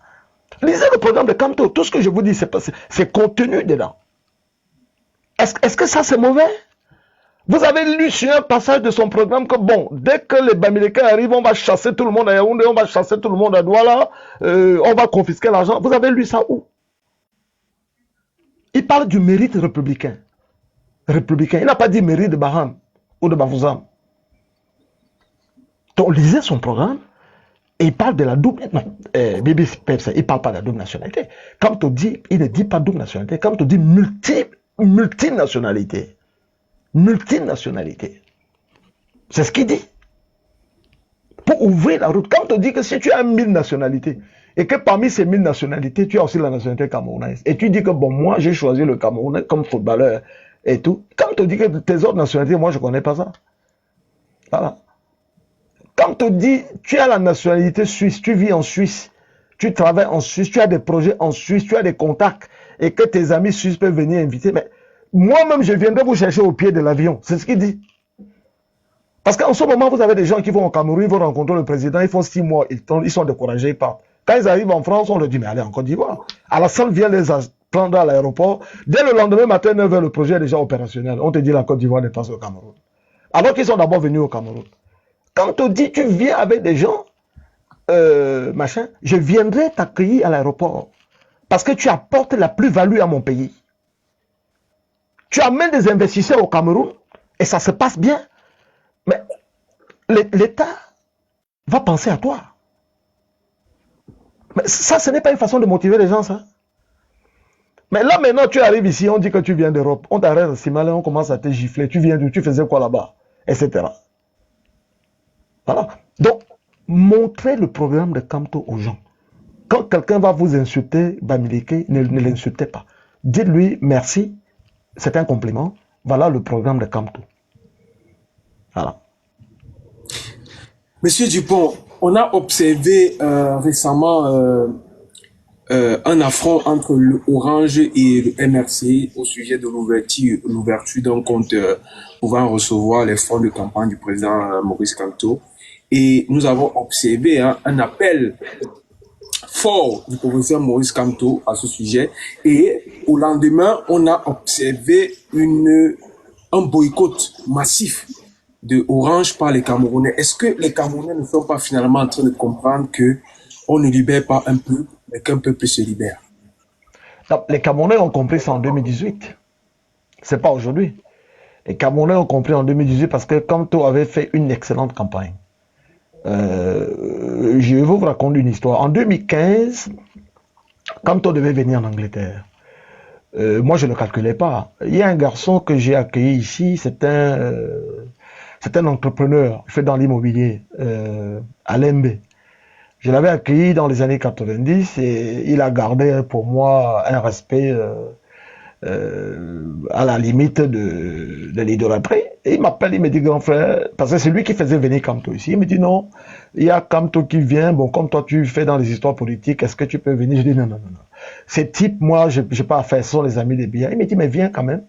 Lisez le programme de Kamto. Tout ce que je vous dis, c'est contenu dedans. Est-ce que ça, c'est mauvais? Vous avez lu sur un passage de son programme que, bon, dès que les Bamileke arrivent, on va chasser tout le monde à Yaoundé, on va chasser tout le monde à Douala, on va confisquer l'argent. Vous avez lu ça où? Il parle du mérite républicain. Il n'a pas dit mérite de Baham ou de Bafoussam. Donc, lisez son programme et il parle de la double. Non, Bibi Pepsi, il ne parle pas de la double nationalité. Quand on dit, il ne dit pas double nationalité. Quand on dit multinationalité. Multinationalité. C'est ce qu'il dit. Pour ouvrir la route. Quand on dit que si tu as 1000 nationalités et que parmi ces 1000 nationalités, tu as aussi la nationalité camerounaise et tu dis que bon, moi j'ai choisi le Cameroun comme footballeur et tout. Quand on dit que tes autres nationalités, moi je ne connais pas ça. Voilà. Quand on dit tu as la nationalité suisse, tu vis en Suisse, tu travailles en Suisse, tu as des projets en Suisse, tu as des contacts et que tes amis suisses peuvent venir inviter, mais moi-même, je viendrai vous chercher au pied de l'avion. C'est ce qu'il dit. Parce qu'en ce moment, vous avez des gens qui vont au Cameroun, ils vont rencontrer le président, ils font 6 mois, ils sont découragés, ils partent. Quand ils arrivent en France, on leur dit, mais allez en Côte d'Ivoire. Alassane vient les prendre à l'aéroport. Dès le lendemain matin, 9h, le projet est déjà opérationnel. On te dit, la Côte d'Ivoire dépasse au Cameroun. Alors qu'ils sont d'abord venus au Cameroun. Quand on dit, tu viens avec des gens, machin, je viendrai t'accueillir à l'aéroport. Parce que tu apportes la plus-value à mon pays. Tu amènes des investisseurs au Cameroun et ça se passe bien. Mais l'État va penser à toi. Mais ça, ce n'est pas une façon de motiver les gens, ça. Mais là, maintenant, tu arrives ici, on dit que tu viens d'Europe. On t'arrête à Simalé, on commence à te gifler. Tu viens d'où? Tu faisais quoi là-bas? Etc. Voilà. Donc, montrez le programme de Kamto aux gens. Quand quelqu'un va vous insulter, Bamileke, ne l'insultez pas. Dites-lui merci. C'est un compliment. Voilà le programme de Kamto. Voilà. Monsieur Dupont, on a observé récemment un affront entre l'Orange et le MRC au sujet de l'ouverture d'un compte pouvant recevoir les fonds de campagne du président Maurice Kamto. Et nous avons observé un appel fort du professeur Maurice Kamto à ce sujet. Et au lendemain, on a observé un boycott massif de Orange par les Camerounais. Est-ce que les Camerounais ne sont pas finalement en train de comprendre que on ne libère pas un peuple, mais qu'un peuple se libère? Non, les Camerounais ont compris ça en 2018. C'est pas aujourd'hui. Les Camerounais ont compris en 2018 parce que Kamto avait fait une excellente campagne. Je vais vous raconter une histoire. En 2015, Kamto devait venir en Angleterre. Moi, je ne le calculais pas. Il y a un garçon que j'ai accueilli ici, c'est C'est un entrepreneur, il fait dans l'immobilier, à Lembe. Je l'avais accueilli dans les années 90 et il a gardé pour moi un respect à la limite de l'idolâtrie. Et il m'appelle, il me dit, grand frère, parce que c'est lui qui faisait venir Kamto ici. Il me dit, non, il y a Kamto qui vient, bon, comme toi tu fais dans les histoires politiques, est-ce que tu peux venir? Je dis, non, non, non, non. Ces types, moi, je n'ai pas affaire, ce sont les amis des biens. Il me dit, mais viens quand même.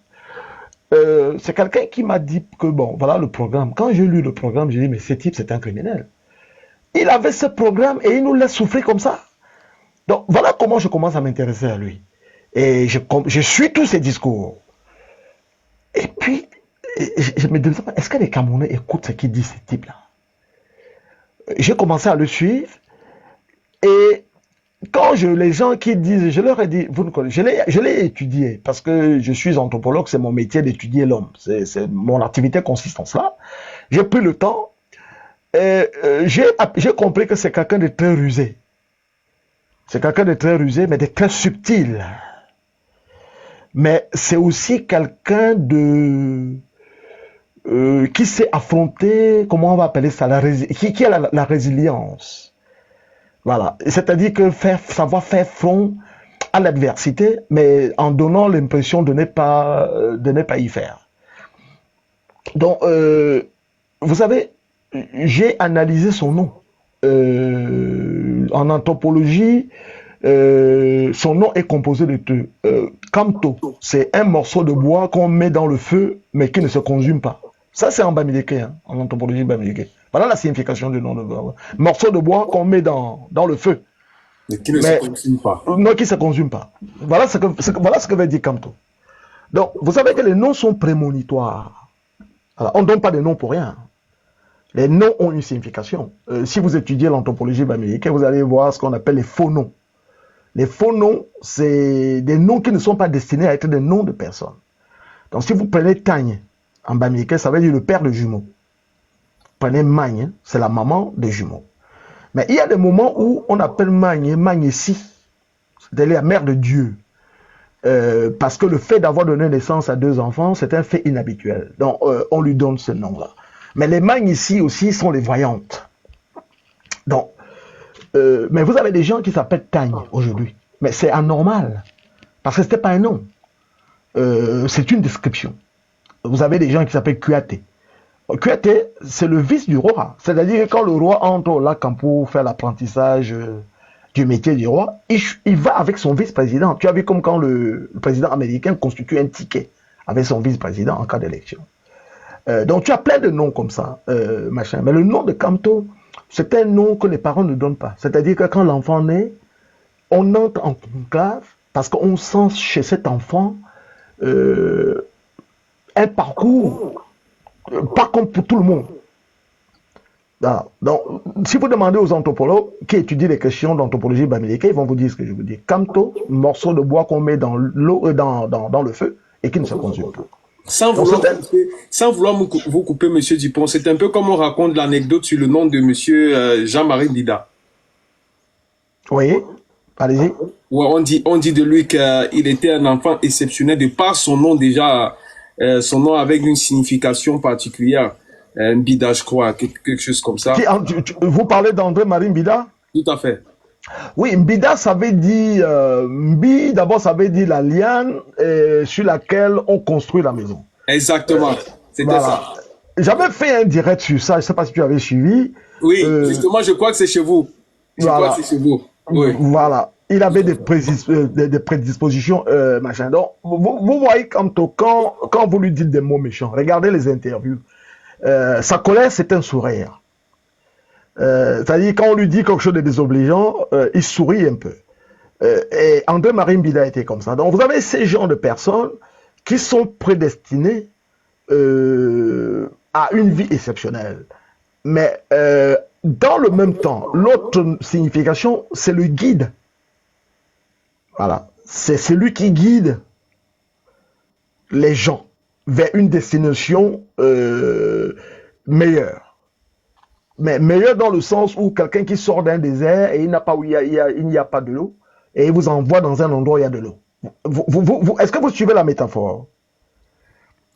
C'est quelqu'un qui m'a dit que, bon, voilà le programme. Quand j'ai lu le programme, j'ai dit, mais ce type, c'est un criminel. Il avait ce programme et il nous laisse souffrir comme ça. Donc, voilà comment je commence à m'intéresser à lui. Et je suis tous ses discours. Et puis, je me demande, est-ce que les Camerounais écoutent ce qu'il dit, ce type-là? J'ai commencé à le suivre. Et quand les gens qui disent, je leur ai dit, vous ne connaissez, je l'ai étudié, parce que je suis anthropologue, c'est mon métier d'étudier l'homme. Mon activité consiste en cela. J'ai pris le temps. J'ai compris que c'est quelqu'un de très rusé. C'est quelqu'un de très rusé, mais de très subtil. Mais c'est aussi quelqu'un qui sait affronter, comment on va appeler ça, qui a la résilience. Voilà. C'est-à-dire que savoir faire front à l'adversité, mais en donnant l'impression de ne pas y faire. Donc, vous savez, j'ai analysé son nom. En anthropologie, son nom est composé de deux. Kamto, c'est un morceau de bois qu'on met dans le feu, mais qui ne se consume pas. Ça, c'est en bamileke, hein, en anthropologie bamileke. Voilà la signification du nom de bois. Morceau de bois qu'on met dans le feu. Mais qui ne se consume pas. Non, qui ne se consume pas. Voilà ce que veut dire Kamto. Donc, vous savez que les noms sont prémonitoires. Alors, on ne donne pas de noms pour rien. Les noms ont une signification. Si vous étudiez l'anthropologie bamileke, vous allez voir ce qu'on appelle les faux noms. Les faux noms, c'est des noms qui ne sont pas destinés à être des noms de personnes. Donc, si vous prenez Tagne, en bamileke, ça veut dire le père de jumeaux. Prenez Magne, c'est la maman des jumeaux. Mais il y a des moments où on appelle Magne, Magnécie, c'est-à-dire la mère de Dieu. Parce que le fait d'avoir donné naissance à deux enfants, c'est un fait inhabituel. Donc, on lui donne ce nom-là. Mais les Magnes ici aussi sont les voyantes. Donc, mais vous avez des gens qui s'appellent Tagne aujourd'hui. Mais c'est anormal. Parce que ce n'était pas un nom. C'est une description. Vous avez des gens qui s'appellent Kuaté. Kuaté, c'est le vice du roi. C'est-à-dire que quand le roi entre au lac pour faire l'apprentissage du métier du roi, il va avec son vice-président. Tu as vu comme quand le président américain constitue un ticket avec son vice-président en cas d'élection. Donc tu as plein de noms comme ça, machin. Mais le nom de Kamto, c'est un nom que les parents ne donnent pas. C'est-à-dire que quand l'enfant naît, on entre en conclave parce qu'on sent chez cet enfant un parcours pas comme pour tout le monde. Voilà. Donc, si vous demandez aux anthropologues qui étudient les questions d'anthropologie bamileke, ils vont vous dire ce que je vous dis. Kamto, morceau de bois qu'on met dans l'eau, dans le feu et qui ne se consume pas. Sans vouloir vous couper, monsieur Dupont, c'est un peu comme on raconte l'anecdote sur le nom de monsieur Jean-Marie Bida. Oui, allez-y. Ouais, on dit de lui qu'il était un enfant exceptionnel de par son nom déjà, son nom avec une signification particulière. Bida, je crois, quelque chose comme ça. Vous parlez d'André-Marie Bida? Tout à fait. Oui, Mbida, ça veut dire, Mbi, d'abord, ça veut dire la liane sur laquelle on construit la maison. Exactement, c'était voilà. Ça. J'avais fait un direct sur ça, je ne sais pas si tu avais suivi. Oui, justement, je crois que c'est chez vous. Je crois que c'est chez vous. Oui. Voilà, il avait des prédispositions, machin. Donc, vous voyez quand vous lui dites des mots méchants, regardez les interviews. Sa colère, c'est un sourire. C'est-à-dire, quand on lui dit quelque chose de désobligeant, il sourit un peu. Et André-Marie Mbida était comme ça. Donc, vous avez ces genres de personnes qui sont prédestinées à une vie exceptionnelle. Mais dans le même temps, l'autre signification, c'est le guide. Voilà. C'est celui qui guide les gens vers une destination meilleure. Mais meilleur dans le sens où quelqu'un qui sort d'un désert et il n'y a pas de l'eau et il vous envoie dans un endroit où il y a de l'eau. Est-ce que vous suivez la métaphore?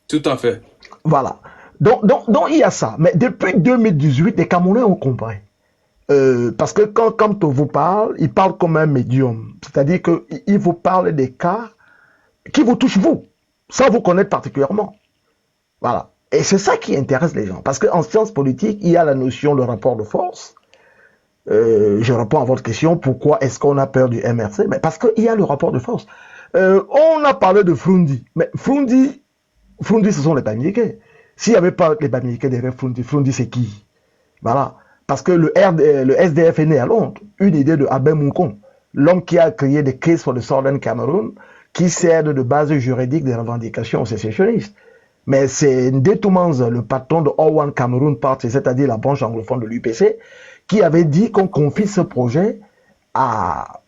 Tout à fait. Voilà. Donc, il y a ça. Mais depuis 2018, les Camerounais ont compris. Parce que quand on vous parle, il parle comme un médium. C'est-à-dire qu'il vous parle des cas qui vous touchent vous, sans vous connaître particulièrement. Voilà. Et c'est ça qui intéresse les gens. Parce qu'en sciences politiques, il y a la notion de rapport de force. Je réponds à votre question, pourquoi est-ce qu'on a peur du MRC? Mais parce qu'il y a le rapport de force. On a parlé de Frundi. Mais Frundi, ce sont les Bamileke. S'il n'y avait pas les Bamileke derrière Frundi, Frundi c'est qui? Voilà. Parce que le SDF est né à Londres. Une idée de Abe Moukon, l'homme qui a créé des cases for the Southern Cameroon, qui sert de base juridique des revendications sécessionnistes. Mais c'est Ndetoumans, le patron de All One Cameroon Party, c'est-à-dire la branche anglophone de l'UPC, qui avait dit qu'on confie ce projet à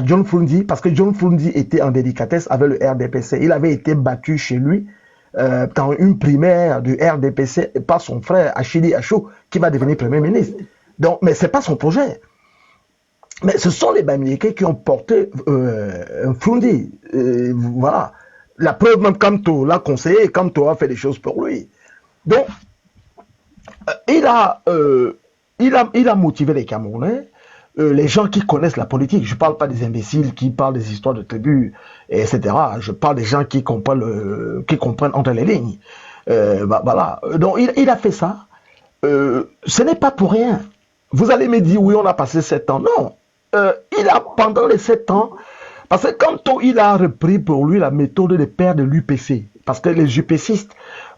John Frundi, parce que John Frundi était en délicatesse avec le RDPC. Il avait été battu chez lui dans une primaire du RDPC par son frère Achidi Achou, qui va devenir Premier ministre. Donc, mais ce n'est pas son projet. Mais ce sont les Bamileke qui ont porté Frundi. Voilà. La preuve, même Kamto l'a conseillé, Kamto a fait des choses pour lui. Donc, il a motivé les Camerounais, les gens qui connaissent la politique. Je ne parle pas des imbéciles qui parlent des histoires de tribus, etc. Je parle des gens qui comprennent entre les lignes. Voilà. Donc, il a fait ça. Ce n'est pas pour rien. Vous allez me dire, oui, on a passé 7 ans. Non. Pendant les 7 ans, parce que quand il a repris pour lui la méthode des pères de l'UPC, parce que les UPCistes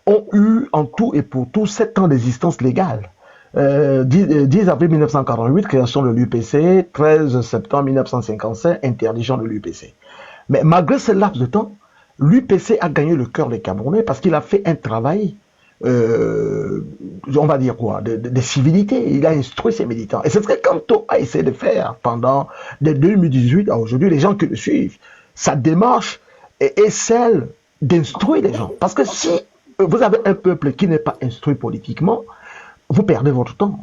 ont eu en tout et pour tout 7 ans d'existence légale. 10 avril 1948, création de l'UPC, 13 septembre 1955, interdiction de l'UPC. Mais malgré ce laps de temps, l'UPC a gagné le cœur des Camerounais parce qu'il a fait un travail, on va dire quoi, de civilité. Il a instruit ses militants. Et c'est ce que Kamto a essayé de faire pendant de 2018 à aujourd'hui. Les gens qui le suivent, sa démarche est celle d'instruire les gens. Parce que si vous avez un peuple qui n'est pas instruit politiquement, vous perdez votre temps.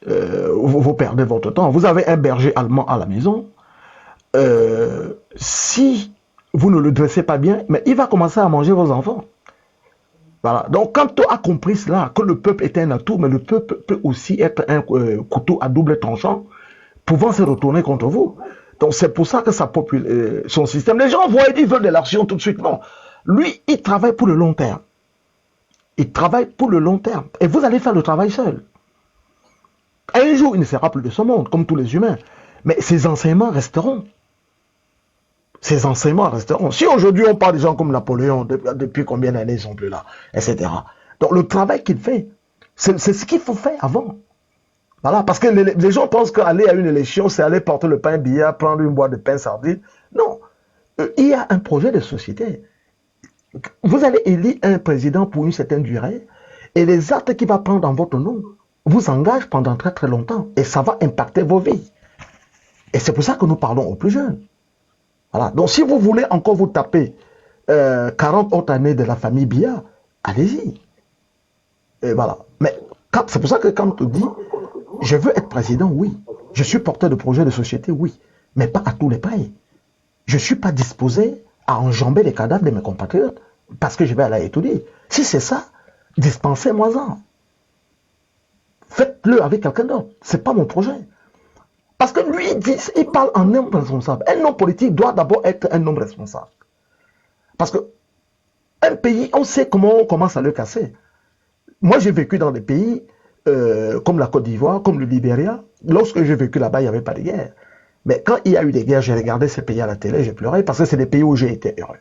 Vous perdez votre temps. Vous avez un berger allemand à la maison. Si vous ne le dressez pas bien, mais il va commencer à manger vos enfants. Voilà. Donc, quand on a compris cela, que le peuple est un atout, mais le peuple peut aussi être un couteau à double tranchant, pouvant se retourner contre vous. Donc, c'est pour ça que ça popule son système. Les gens voient et disent, veulent de l'action tout de suite. Non. Lui, il travaille pour le long terme. Il travaille pour le long terme. Et vous allez faire le travail seul. Un jour, il ne sera plus de ce monde, comme tous les humains. Mais ses enseignements resteront. Ces enseignements resteront. Si aujourd'hui on parle des gens comme Napoléon, depuis combien d'années ils sont plus là, etc. Donc le travail qu'il fait, c'est ce qu'il faut faire avant. Voilà, parce que les gens pensent qu'aller à une élection, c'est aller porter le pain billard, prendre une boîte de pain sardine. Non, il y a un projet de société. Vous allez élire un président pour une certaine durée, et les actes qu'il va prendre en votre nom vous engagent pendant très très longtemps, et ça va impacter vos vies. Et c'est pour ça que nous parlons aux plus jeunes. Voilà. Donc si vous voulez encore vous taper 40 autres années de la famille Biya, allez-y. Et voilà. Mais c'est pour ça que quand on dit, je veux être président, oui. Je suis porteur de projet de société, oui. Mais pas à tous les prix. Je ne suis pas disposé à enjamber les cadavres de mes compatriotes parce que je vais aller étudier. Si c'est ça, dispensez-moi-en. Faites-le avec quelqu'un d'autre. Ce n'est pas mon projet. Parce que lui, il parle en homme responsable. Un homme politique doit d'abord être un homme responsable. Parce que un pays, on sait comment on commence à le casser. Moi, j'ai vécu dans des pays comme la Côte d'Ivoire, comme le Libéria. Lorsque j'ai vécu là-bas, il n'y avait pas de guerre. Mais quand il y a eu des guerres, j'ai regardé ces pays à la télé, j'ai pleuré parce que c'est des pays où j'ai été heureux.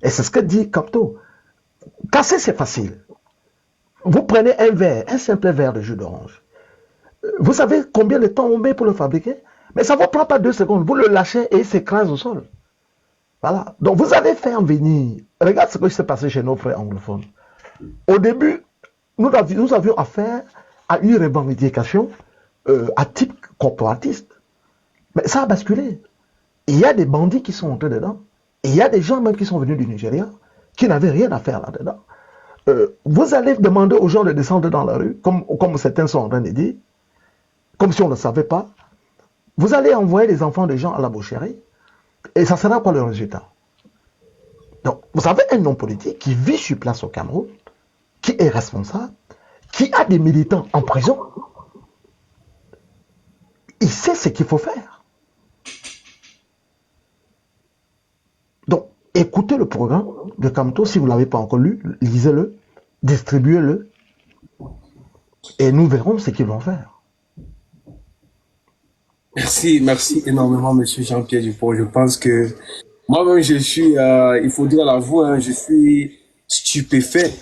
Et c'est ce que dit Kamto. Casser, c'est facile. Vous prenez un verre, un simple verre de jus d'orange. Vous savez combien de temps on met pour le fabriquer? Mais ça ne vous prend pas 2 secondes. Vous le lâchez et il s'écrase au sol. Voilà. Donc vous allez faire venir. Regarde ce qui s'est passé chez nos frères anglophones. Au début, nous avions affaire à une revendication à type corporatiste. Mais ça a basculé. Il y a des bandits qui sont entrés dedans. Et il y a des gens même qui sont venus du Nigeria qui n'avaient rien à faire là-dedans. Vous allez demander aux gens de descendre dans la rue, comme certains sont en train de dire, comme si on ne savait pas. Vous allez envoyer les enfants des gens à la boucherie. Et ça sera quoi le résultat? Donc, vous avez un homme politique qui vit sur place au Cameroun, qui est responsable, qui a des militants en prison, il sait ce qu'il faut faire. Donc, écoutez le programme de Kamto, si vous ne l'avez pas encore lu, lisez-le, distribuez-le, et nous verrons ce qu'ils vont faire. Merci énormément, Monsieur Jean-Pierre Dupont. Je pense que moi-même, je suis, il faudrait l'avouer, hein, je suis stupéfait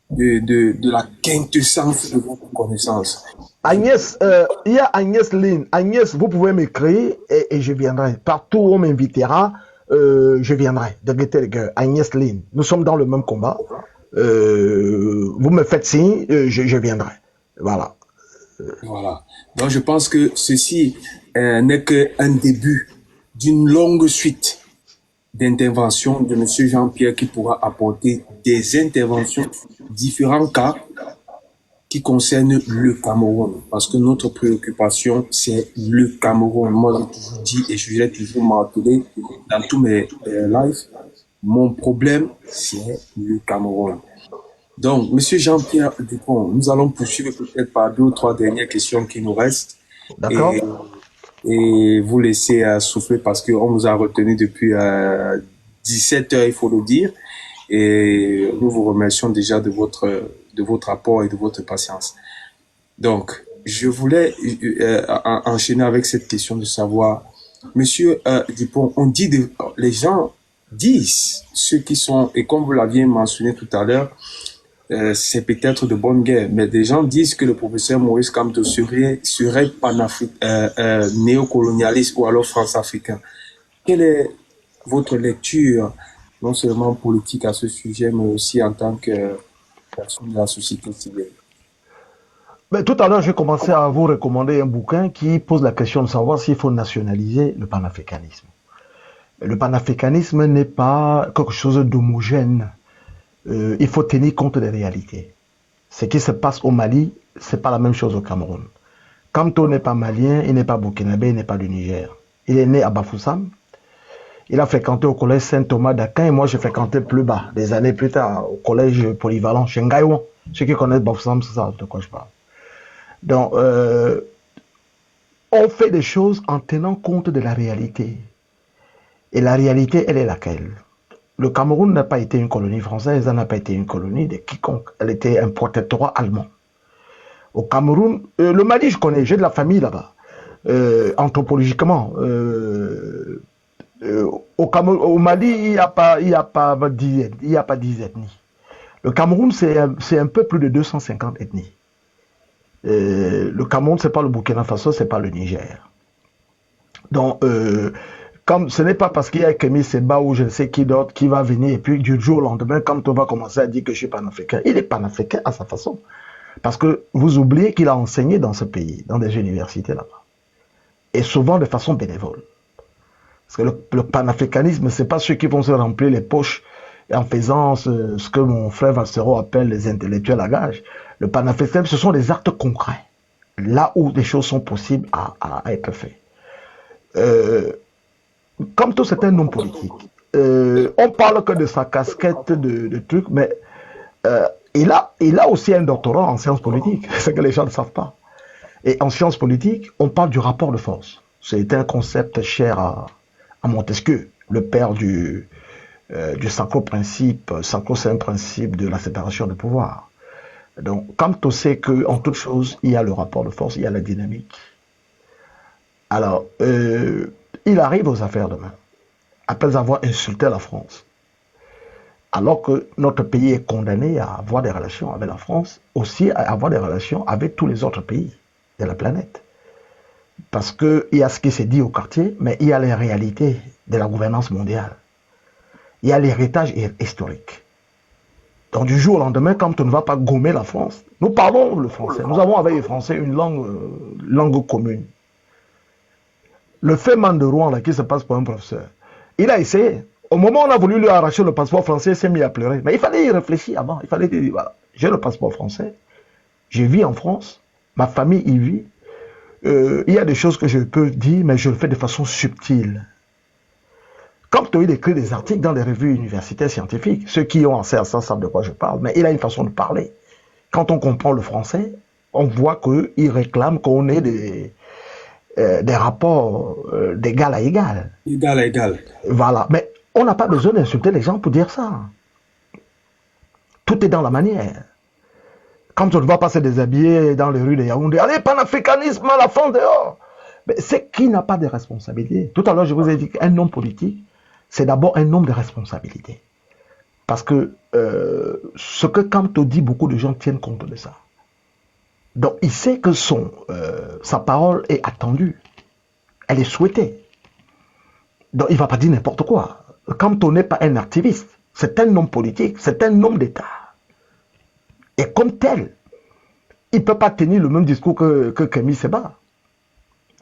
de la quintessence de votre connaissance. Agnès, il y a Agnès Lynn. Agnès, vous pouvez m'écrire et je viendrai. Partout où on m'invitera, je viendrai. De Gaieté de Cœur. Agnès Lynn. Nous sommes dans le même combat. Vous me faites signe, je viendrai. Voilà. Voilà. Donc, je pense que ceci n'est qu'un début d'une longue suite d'interventions de M. Jean-Pierre qui pourra apporter des interventions sur différents cas qui concernent le Cameroun. Parce que notre préoccupation, c'est le Cameroun. Moi, j'ai toujours dit et je l'ai toujours martelé dans tous mes lives, mon problème, c'est le Cameroun. Donc, Monsieur Jean-Pierre Dupont, nous allons poursuivre peut-être par 2 ou 3 dernières questions qui nous restent. D'accord. Et vous laisser souffler parce qu'on vous a retenu depuis 17 heures, il faut le dire. Et nous vous remercions déjà de votre apport et de votre patience. Donc, je voulais enchaîner avec cette question de savoir, Monsieur Dupont, on dit les gens disent, ceux qui sont, et comme vous l'aviez mentionné tout à l'heure, c'est peut-être de bonne guerre, mais des gens disent que le professeur Maurice Kamto serait néocolonialiste ou alors france-africain. Quelle est votre lecture, non seulement politique à ce sujet, mais aussi en tant que personne de la société civile? Mais tout à l'heure, j'ai commencé à vous recommander un bouquin qui pose la question de savoir s'il faut nationaliser le panafricanisme. Le panafricanisme n'est pas quelque chose d'homogène. Il faut tenir compte des réalités. Ce qui se passe au Mali, c'est pas la même chose au Cameroun. Kamto n'est pas malien, il n'est pas burkinabé, il n'est pas du Niger. Il est né à Bafoussam. Il a fréquenté au collège Saint-Thomas d'Aquin et moi j'ai fréquenté plus bas, des années plus tard, au collège polyvalent chez Ngaïwan. Ceux qui connaissent Bafoussam, c'est ça de quoi je parle. Donc, on fait des choses en tenant compte de la réalité. Et la réalité, elle est laquelle? Le Cameroun n'a pas été une colonie française, elle n'a pas été une colonie de quiconque. Elle était un protectorat allemand. Au Cameroun, le Mali, je connais, j'ai de la famille là-bas, anthropologiquement. Au Mali, il n'y a pas 10 ethnies. Le Cameroun, c'est un peu plus de 250 ethnies. Le Cameroun, c'est pas le Burkina Faso, c'est pas le Niger. Donc, comme ce n'est pas parce qu'il y a Kémy Seba ou je ne sais qui d'autre qui va venir et puis du jour au lendemain, quand on va commencer à dire que je suis panafricain, il est panafricain à sa façon. Parce que vous oubliez qu'il a enseigné dans ce pays, dans des universités là-bas. Et souvent de façon bénévole. Parce que le panafricanisme, c'est pas ceux qui vont se remplir les poches en faisant ce que mon frère Vassero appelle les intellectuels à gage. Le panafricanisme, ce sont des actes concrets. Là où des choses sont possibles à être faites. Comme tout, c'est un homme politique. On parle que de sa casquette de trucs, mais il a aussi un doctorat en sciences politiques, c'est que les gens ne savent pas. Et en sciences politiques, on parle du rapport de force. C'est un concept cher à Montesquieu, le père du sacro-saint principe de la séparation des pouvoirs. Donc, quand on sait qu'en toute chose, il y a le rapport de force, il y a la dynamique. Alors, il arrive aux affaires de main, après avoir insulté la France. Alors que notre pays est condamné à avoir des relations avec la France, aussi à avoir des relations avec tous les autres pays de la planète. Parce qu'il y a ce qui s'est dit au quartier, mais il y a les réalités de la gouvernance mondiale. Il y a l'héritage historique. Donc du jour au lendemain, quand on ne va pas gommer la France, nous parlons le français. Nous avons avec les Français une langue commune. Le Féman de Rouen, là, qui se passe pour un professeur, il a essayé. Au moment où on a voulu lui arracher le passeport français, il s'est mis à pleurer. Mais il fallait y réfléchir avant. Il fallait dire, voilà, j'ai le passeport français, je vis en France, ma famille y vit. Il y a des choses que je peux dire, mais je le fais de façon subtile. Quand il écrit des articles dans les revues universitaires scientifiques, ceux qui ont accès à ça savent de quoi je parle, mais il a une façon de parler. quand on comprend le français, on voit qu'ils réclament qu'on ait des rapports d'égal à égal. Égal à égal. Voilà. Mais on n'a pas besoin d'insulter les gens pour dire ça. Tout est dans la manière. Quand on ne va pas se déshabiller dans les rues de Yaoundé, allez, panafricanisme à la fin dehors. Mais c'est qui n'a pas de responsabilité. Tout à l'heure, je vous ai dit qu'un homme politique, c'est d'abord un homme de responsabilité. Parce que ce que Kamto dit, beaucoup de gens tiennent compte de ça. Donc, il sait que sa parole est attendue. Elle est souhaitée. Donc, il ne va pas dire n'importe quoi. Kamto n'est pas un activiste. C'est un homme politique. C'est un homme d'État. Et comme tel, il ne peut pas tenir le même discours que Kémy Séba.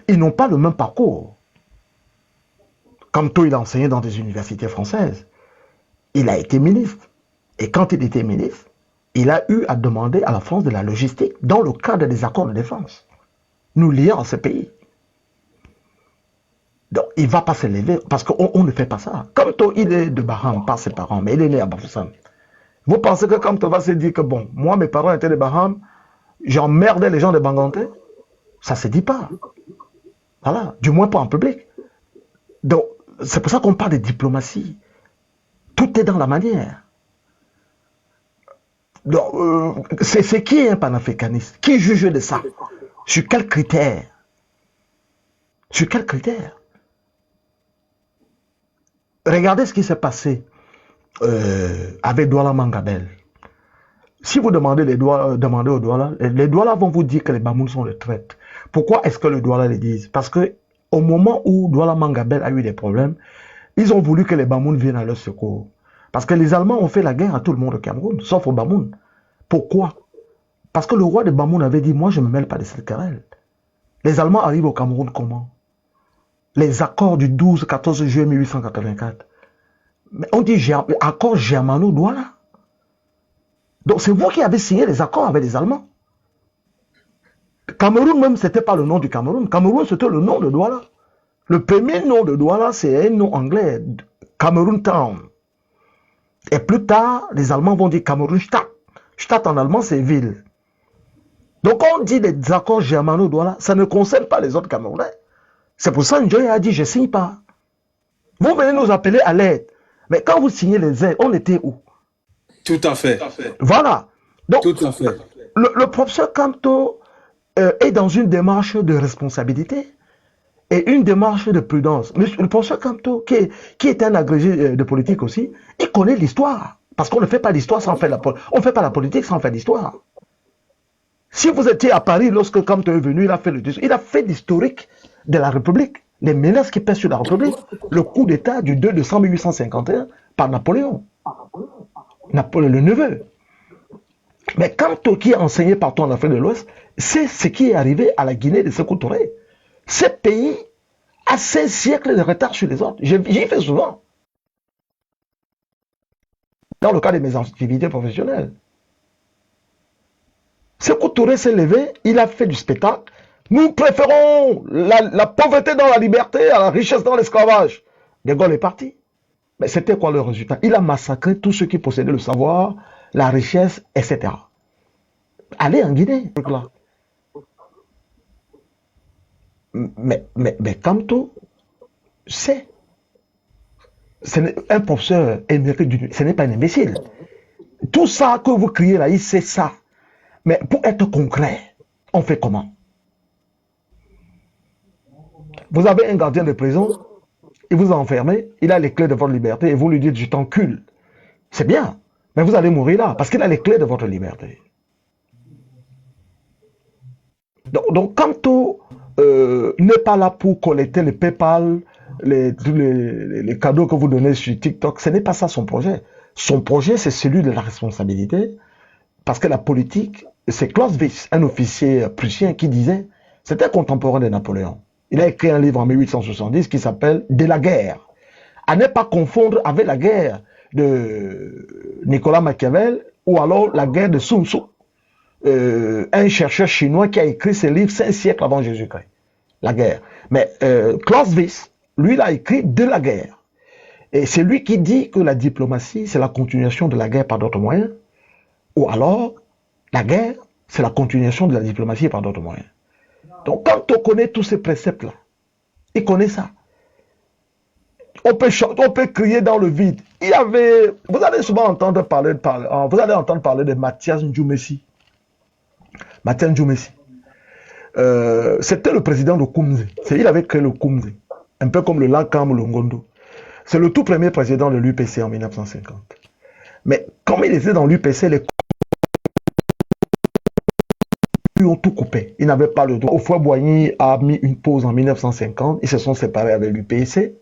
Ils n'ont pas le même parcours. Kamto, il a enseigné dans des universités françaises. Il a été ministre. Et quand il était ministre, il a eu à demander à la France de la logistique dans le cadre des accords de défense, nous liant à ce pays. Donc, il ne va pas se lever parce qu'on ne fait pas ça. Kamto, il est de Baham par ses parents, mais il est né à Bafoussam. Vous pensez que Kamto va se dire que, bon, moi, mes parents étaient de Baham, j'emmerdais les gens de Banganté? Ça ne se dit pas. Voilà, du moins pas en public. Donc, c'est pour ça qu'on parle de diplomatie. Tout est dans la manière. Donc, c'est qui est un panafricaniste? Qui juge de ça? Sur quels critères? Sur quels critères? Regardez ce qui s'est passé avec Douala Mangabel. Si vous demandez au Douala, les Douala vont vous dire que les Bamouns sont des traîtres. Pourquoi est-ce que les Douala le disent? Parce que au moment où Douala Mangabel a eu des problèmes, ils ont voulu que les Bamouns viennent à leur secours. Parce que les Allemands ont fait la guerre à tout le monde au Cameroun, sauf aux Bamoun. Pourquoi? Parce que le roi de Bamoun avait dit, moi je ne me mêle pas de cette querelle. Les Allemands arrivent au Cameroun comment? Les accords du 12-14 juillet 1884. Mais on dit accord germano-douala. Donc c'est vous qui avez signé les accords avec les Allemands. Cameroun même, ce n'était pas le nom du Cameroun. Cameroun, c'était le nom de Douala. Le premier nom de Douala, c'est un nom anglais, Cameroun Town. Et plus tard, les Allemands vont dire Cameroun-Stadt. Stadt en allemand, c'est ville. Donc on dit les accords germano-douala, ça ne concerne pas les autres Camerounais. C'est pour ça que Njoya a dit, je ne signe pas. Vous venez nous appeler à l'aide. Mais quand vous signez les aides, on était où? Tout à fait. Voilà. Donc, Tout à fait. Le professeur Kamto est dans une démarche de responsabilité et une démarche de prudence. Le professeur Kamto, qui est un agrégé de politique aussi, il connaît l'histoire. Parce qu'on ne fait pas d'histoire sans faire on ne fait pas la politique sans faire d'histoire. Si vous étiez à Paris lorsque Kamto est venu, il a fait l'historique de la République, les menaces qui pèsent sur la République, le coup d'État du 2 décembre 1851 par Napoléon. Napoléon le neveu. Mais Kamto, qui est enseigné partout en Afrique de l'Ouest, c'est ce qui est arrivé à la Guinée de Sékou Touré. Ce pays a 16 siècles de retard sur les autres. J'y fais souvent. Dans le cas de mes activités professionnelles. Sékou Touré s'est levé, il a fait du spectacle. Nous préférons la pauvreté dans la liberté à la richesse dans l'esclavage. De Gaulle est parti. Mais c'était quoi le résultat? Il a massacré tous ceux qui possédaient le savoir, la richesse, etc. Allez en Guinée. Là. Mais Kamto, c'est un professeur émérite, ce n'est pas un imbécile. Tout ça que vous criez là, il sait ça. Mais pour être concret, on fait comment? Vous avez un gardien de prison, il vous a enfermé, il a les clés de votre liberté et vous lui dites je t'encule. C'est bien, mais vous allez mourir là parce qu'il a les clés de votre liberté. Donc Kamto n'est pas là pour collecter les PayPal, les cadeaux que vous donnez sur TikTok. Ce n'est pas ça son projet. Son projet, c'est celui de la responsabilité parce que la politique, c'est Clausewitz, un officier prussien qui disait, c'était un contemporain de Napoléon. Il a écrit un livre en 1870 qui s'appelle « De la guerre ». À ne pas confondre avec la guerre de Nicolas Machiavel ou alors la guerre de Sun Tzu, un chercheur chinois qui a écrit ce livre 5 siècles avant Jésus-Christ. La guerre. Mais Clausewitz, lui, il a écrit « De la guerre ». Et c'est lui qui dit que la diplomatie, c'est la continuation de la guerre par d'autres moyens, ou alors La guerre, c'est la continuation de la diplomatie par d'autres moyens. Donc, quand on connaît tous ces préceptes-là, il connaît ça. On peut crier dans le vide. Vous allez souvent entendre parler de Mathias Ndjoumessi. Mathias Ndjoumessi. C'était le président de Koumzé. Il avait créé le Koumzé. Un peu comme le Lankam Longondo. C'est le tout premier président de l'UPC en 1950. Mais comme il était dans l'UPC, les ont tout coupé. Ils n'avaient pas le droit. Houphouët-Boigny a mis une pause en 1950. Ils se sont séparés avec l'UPC.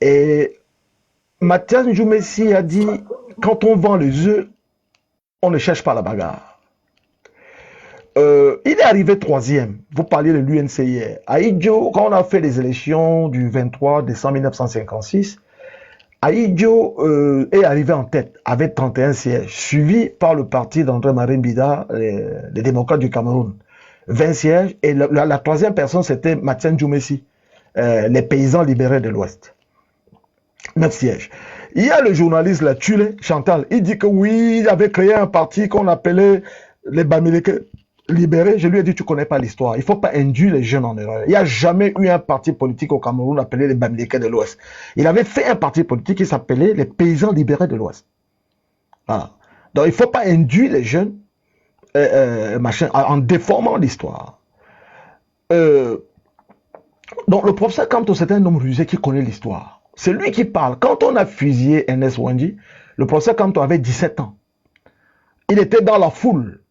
Et Mathias Ndjoumessi a dit, quand on vend les œufs, on ne cherche pas la bagarre. Il est arrivé troisième. Vous parliez de l'UNC hier. Ahidjo, quand on a fait les élections du 23 décembre 1956, Ahidjo est arrivé en tête avec 31 sièges, suivi par le parti d'André-Marie Mbida, les démocrates du Cameroun. 20 sièges. Et la troisième personne, c'était Mathias Ndjoumessi, les paysans libérés de l'Ouest. 9 sièges. Il y a le journaliste là, Tulé, Chantal, il dit que oui, il avait créé un parti qu'on appelait les Bamileke libérés. Je lui ai dit, tu ne connais pas l'histoire. Il ne faut pas induire les jeunes en erreur. Il n'y a jamais eu un parti politique au Cameroun appelé les Bamileke de l'Ouest. Il avait fait un parti politique qui s'appelait les paysans libérés de l'Ouest. Voilà. Donc il ne faut pas induire les jeunes en déformant l'histoire. Donc le professeur Kamto, c'est un homme rusé qui connaît l'histoire. C'est lui qui parle. Quand on a fusillé Ernest Wandji, le professeur Kamto avait 17 ans. Il était dans la foule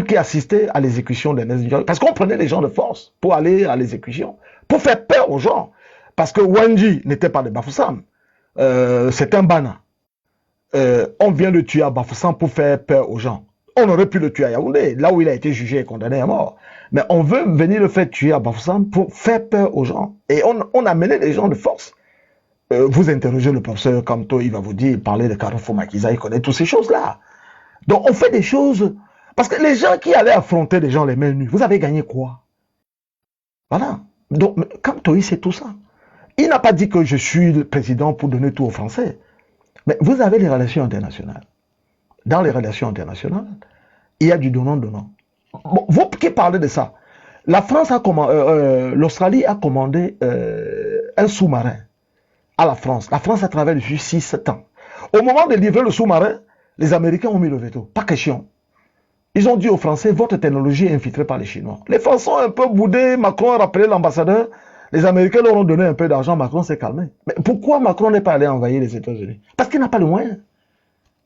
qui assistait à l'exécution d'Ernest Wandji. Parce qu'on prenait les gens de force pour aller à l'exécution, pour faire peur aux gens. Parce que Wandji n'était pas de Bafoussam. C'est un Bana. On vient de tuer à Bafoussam pour faire peur aux gens. On aurait pu le tuer à Yaoundé, là où il a été jugé et condamné à mort. Mais on veut venir le faire tuer à Bafoussam pour faire peur aux gens. Et on a mené les gens de force. Vous interrogez le professeur Kamto, il va vous dire, parler de Carrefour Makiza, il connaît toutes ces choses-là. Donc on fait des choses, parce que les gens qui allaient affronter des gens les mains nues, vous avez gagné quoi? Voilà. Donc Kamto, il sait tout ça. Il n'a pas dit que je suis le président pour donner tout aux Français. Mais vous avez les relations internationales. Dans les relations internationales, il y a du donnant-donnant. Bon, vous qui parlez de ça, la France a l'Australie a commandé un sous-marin à la France. La France a travaillé depuis 6-7 ans. Au moment de livrer le sous-marin, les Américains ont mis le veto. Pas question. Ils ont dit aux Français, votre technologie est infiltrée par les Chinois. Les Français ont un peu boudé, Macron a rappelé l'ambassadeur, les Américains leur ont donné un peu d'argent, Macron s'est calmé. Mais pourquoi Macron n'est pas allé envahir les États-Unis? Parce qu'il n'a pas le moyen.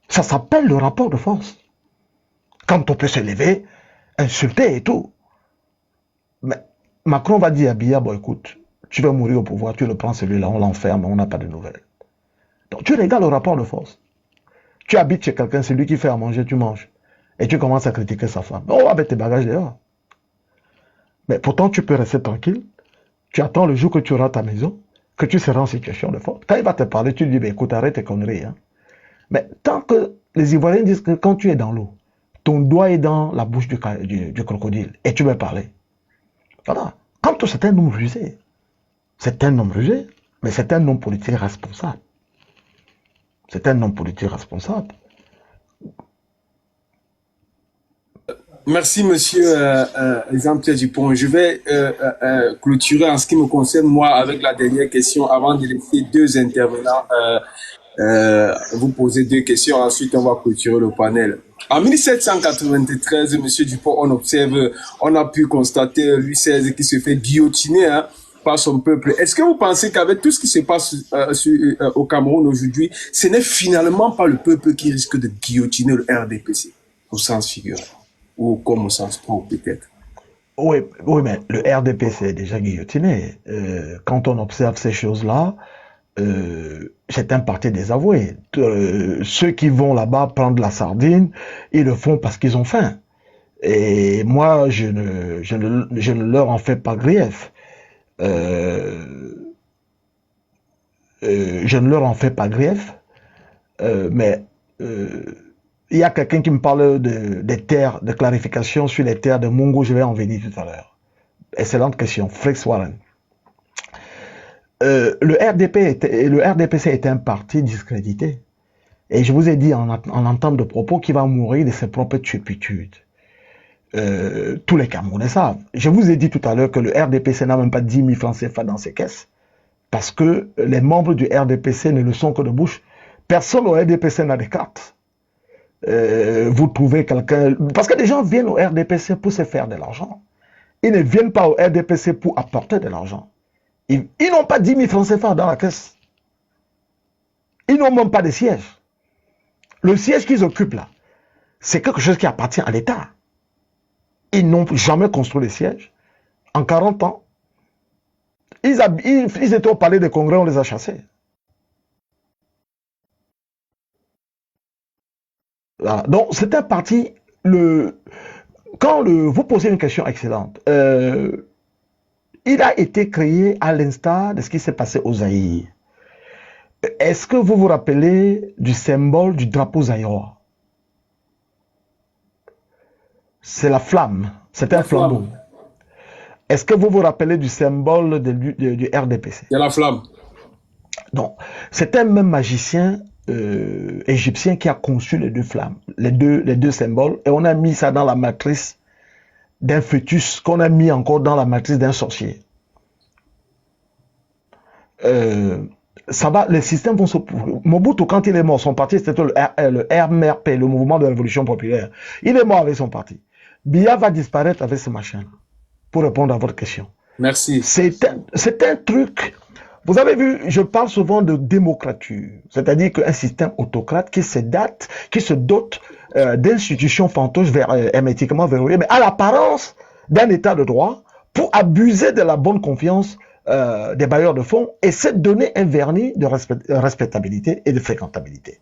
Ça s'appelle le rapport de force. Quand on peut se lever, insulter et tout. Mais Macron va dire à Biya, bon écoute, tu vas mourir au pouvoir, tu le prends celui-là, on l'enferme, on n'a pas de nouvelles. Donc tu regardes le rapport de force. Tu habites chez quelqu'un, c'est lui qui fait à manger, tu manges. Et tu commences à critiquer sa femme. Oh, avec tes bagages dehors. Mais pourtant, tu peux rester tranquille. Tu attends le jour que tu auras ta maison, que tu seras en situation de force. Quand il va te parler, tu lui dis, bah, écoute, arrête tes conneries. Hein. Mais tant que les Ivoiriens disent que quand tu es dans l'eau, ton doigt est dans la bouche du crocodile et tu veux parler. Voilà. Quand c'est un homme rusé, c'est un homme rusé, mais c'est un homme politique responsable. C'est un homme politique responsable. Merci, monsieur Jean-Pierre Dupont. Je vais clôturer en ce qui me concerne, moi, avec la dernière question avant de laisser deux intervenants vous poser deux questions. Ensuite, on va clôturer le panel. En 1793, monsieur Dupont, on a pu constater Louis XVI qui se fait guillotiner par son peuple. Est-ce que vous pensez qu'avec tout ce qui se passe au Cameroun aujourd'hui, ce n'est finalement pas le peuple qui risque de guillotiner le RDPC, au sens figuré, ou comme au sens propre peut-être? Oui, mais le RDPC est déjà guillotiné. Quand on observe ces choses-là, c'est un parti désavoué. Ceux qui vont là-bas prendre la sardine, ils le font parce qu'ils ont faim. Et moi, je ne leur en fais pas grief. Je ne leur en fais pas grief. Mais il y a quelqu'un qui me parle des terres, de clarification sur les terres de Mungo. Je vais en venir tout à l'heure. Excellente question. Flex Warren. Le RDPC est un parti discrédité. Et je vous ai dit en entame de propos qu'il va mourir de ses propres turpitudes. Tous les Camerounais savent. Je vous ai dit tout à l'heure que le RDPC n'a même pas 10 000 francs CFA dans ses caisses, parce que les membres du RDPC ne le sont que de bouche. Personne au RDPC n'a de cartes. Vous trouvez quelqu'un... Parce que les gens viennent au RDPC pour se faire de l'argent. Ils ne viennent pas au RDPC pour apporter de l'argent. Ils n'ont pas 10 000 francs CFA dans la caisse. Ils n'ont même pas de siège. Le siège qu'ils occupent là, c'est quelque chose qui appartient à l'État. Ils n'ont jamais construit de siège. En 40 ans, ils étaient au palais des congrès, on les a chassés. Voilà. Donc, c'est un parti... Vous posez une question excellente. Il a été créé à l'instar de ce qui s'est passé au Zaïre. Est-ce que vous vous rappelez du symbole du drapeau zaïrois? C'est la flamme. C'est un flambeau. Est-ce que vous vous rappelez du symbole du RDPC? C'est la flamme. Non. C'est un même magicien égyptien qui a conçu les deux flammes, les deux symboles, et on a mis ça dans la matrice d'un fœtus, qu'on a mis encore dans la matrice d'un sorcier. Ça va, les systèmes vont se... Mobutu, quand il est mort, son parti, c'était le MRP, le Mouvement de Révolution Populaire. Il est mort avec son parti. Biya va disparaître avec ce machin, pour répondre à votre question. Merci. C'est un truc... Vous avez vu, je parle souvent de démocrature, c'est-à-dire qu'un système autocrate qui se dote d'institutions fantoches hermétiquement verrouillées, mais à l'apparence d'un état de droit, pour abuser de la bonne confiance des bailleurs de fonds et se donner un vernis de respectabilité et de fréquentabilité.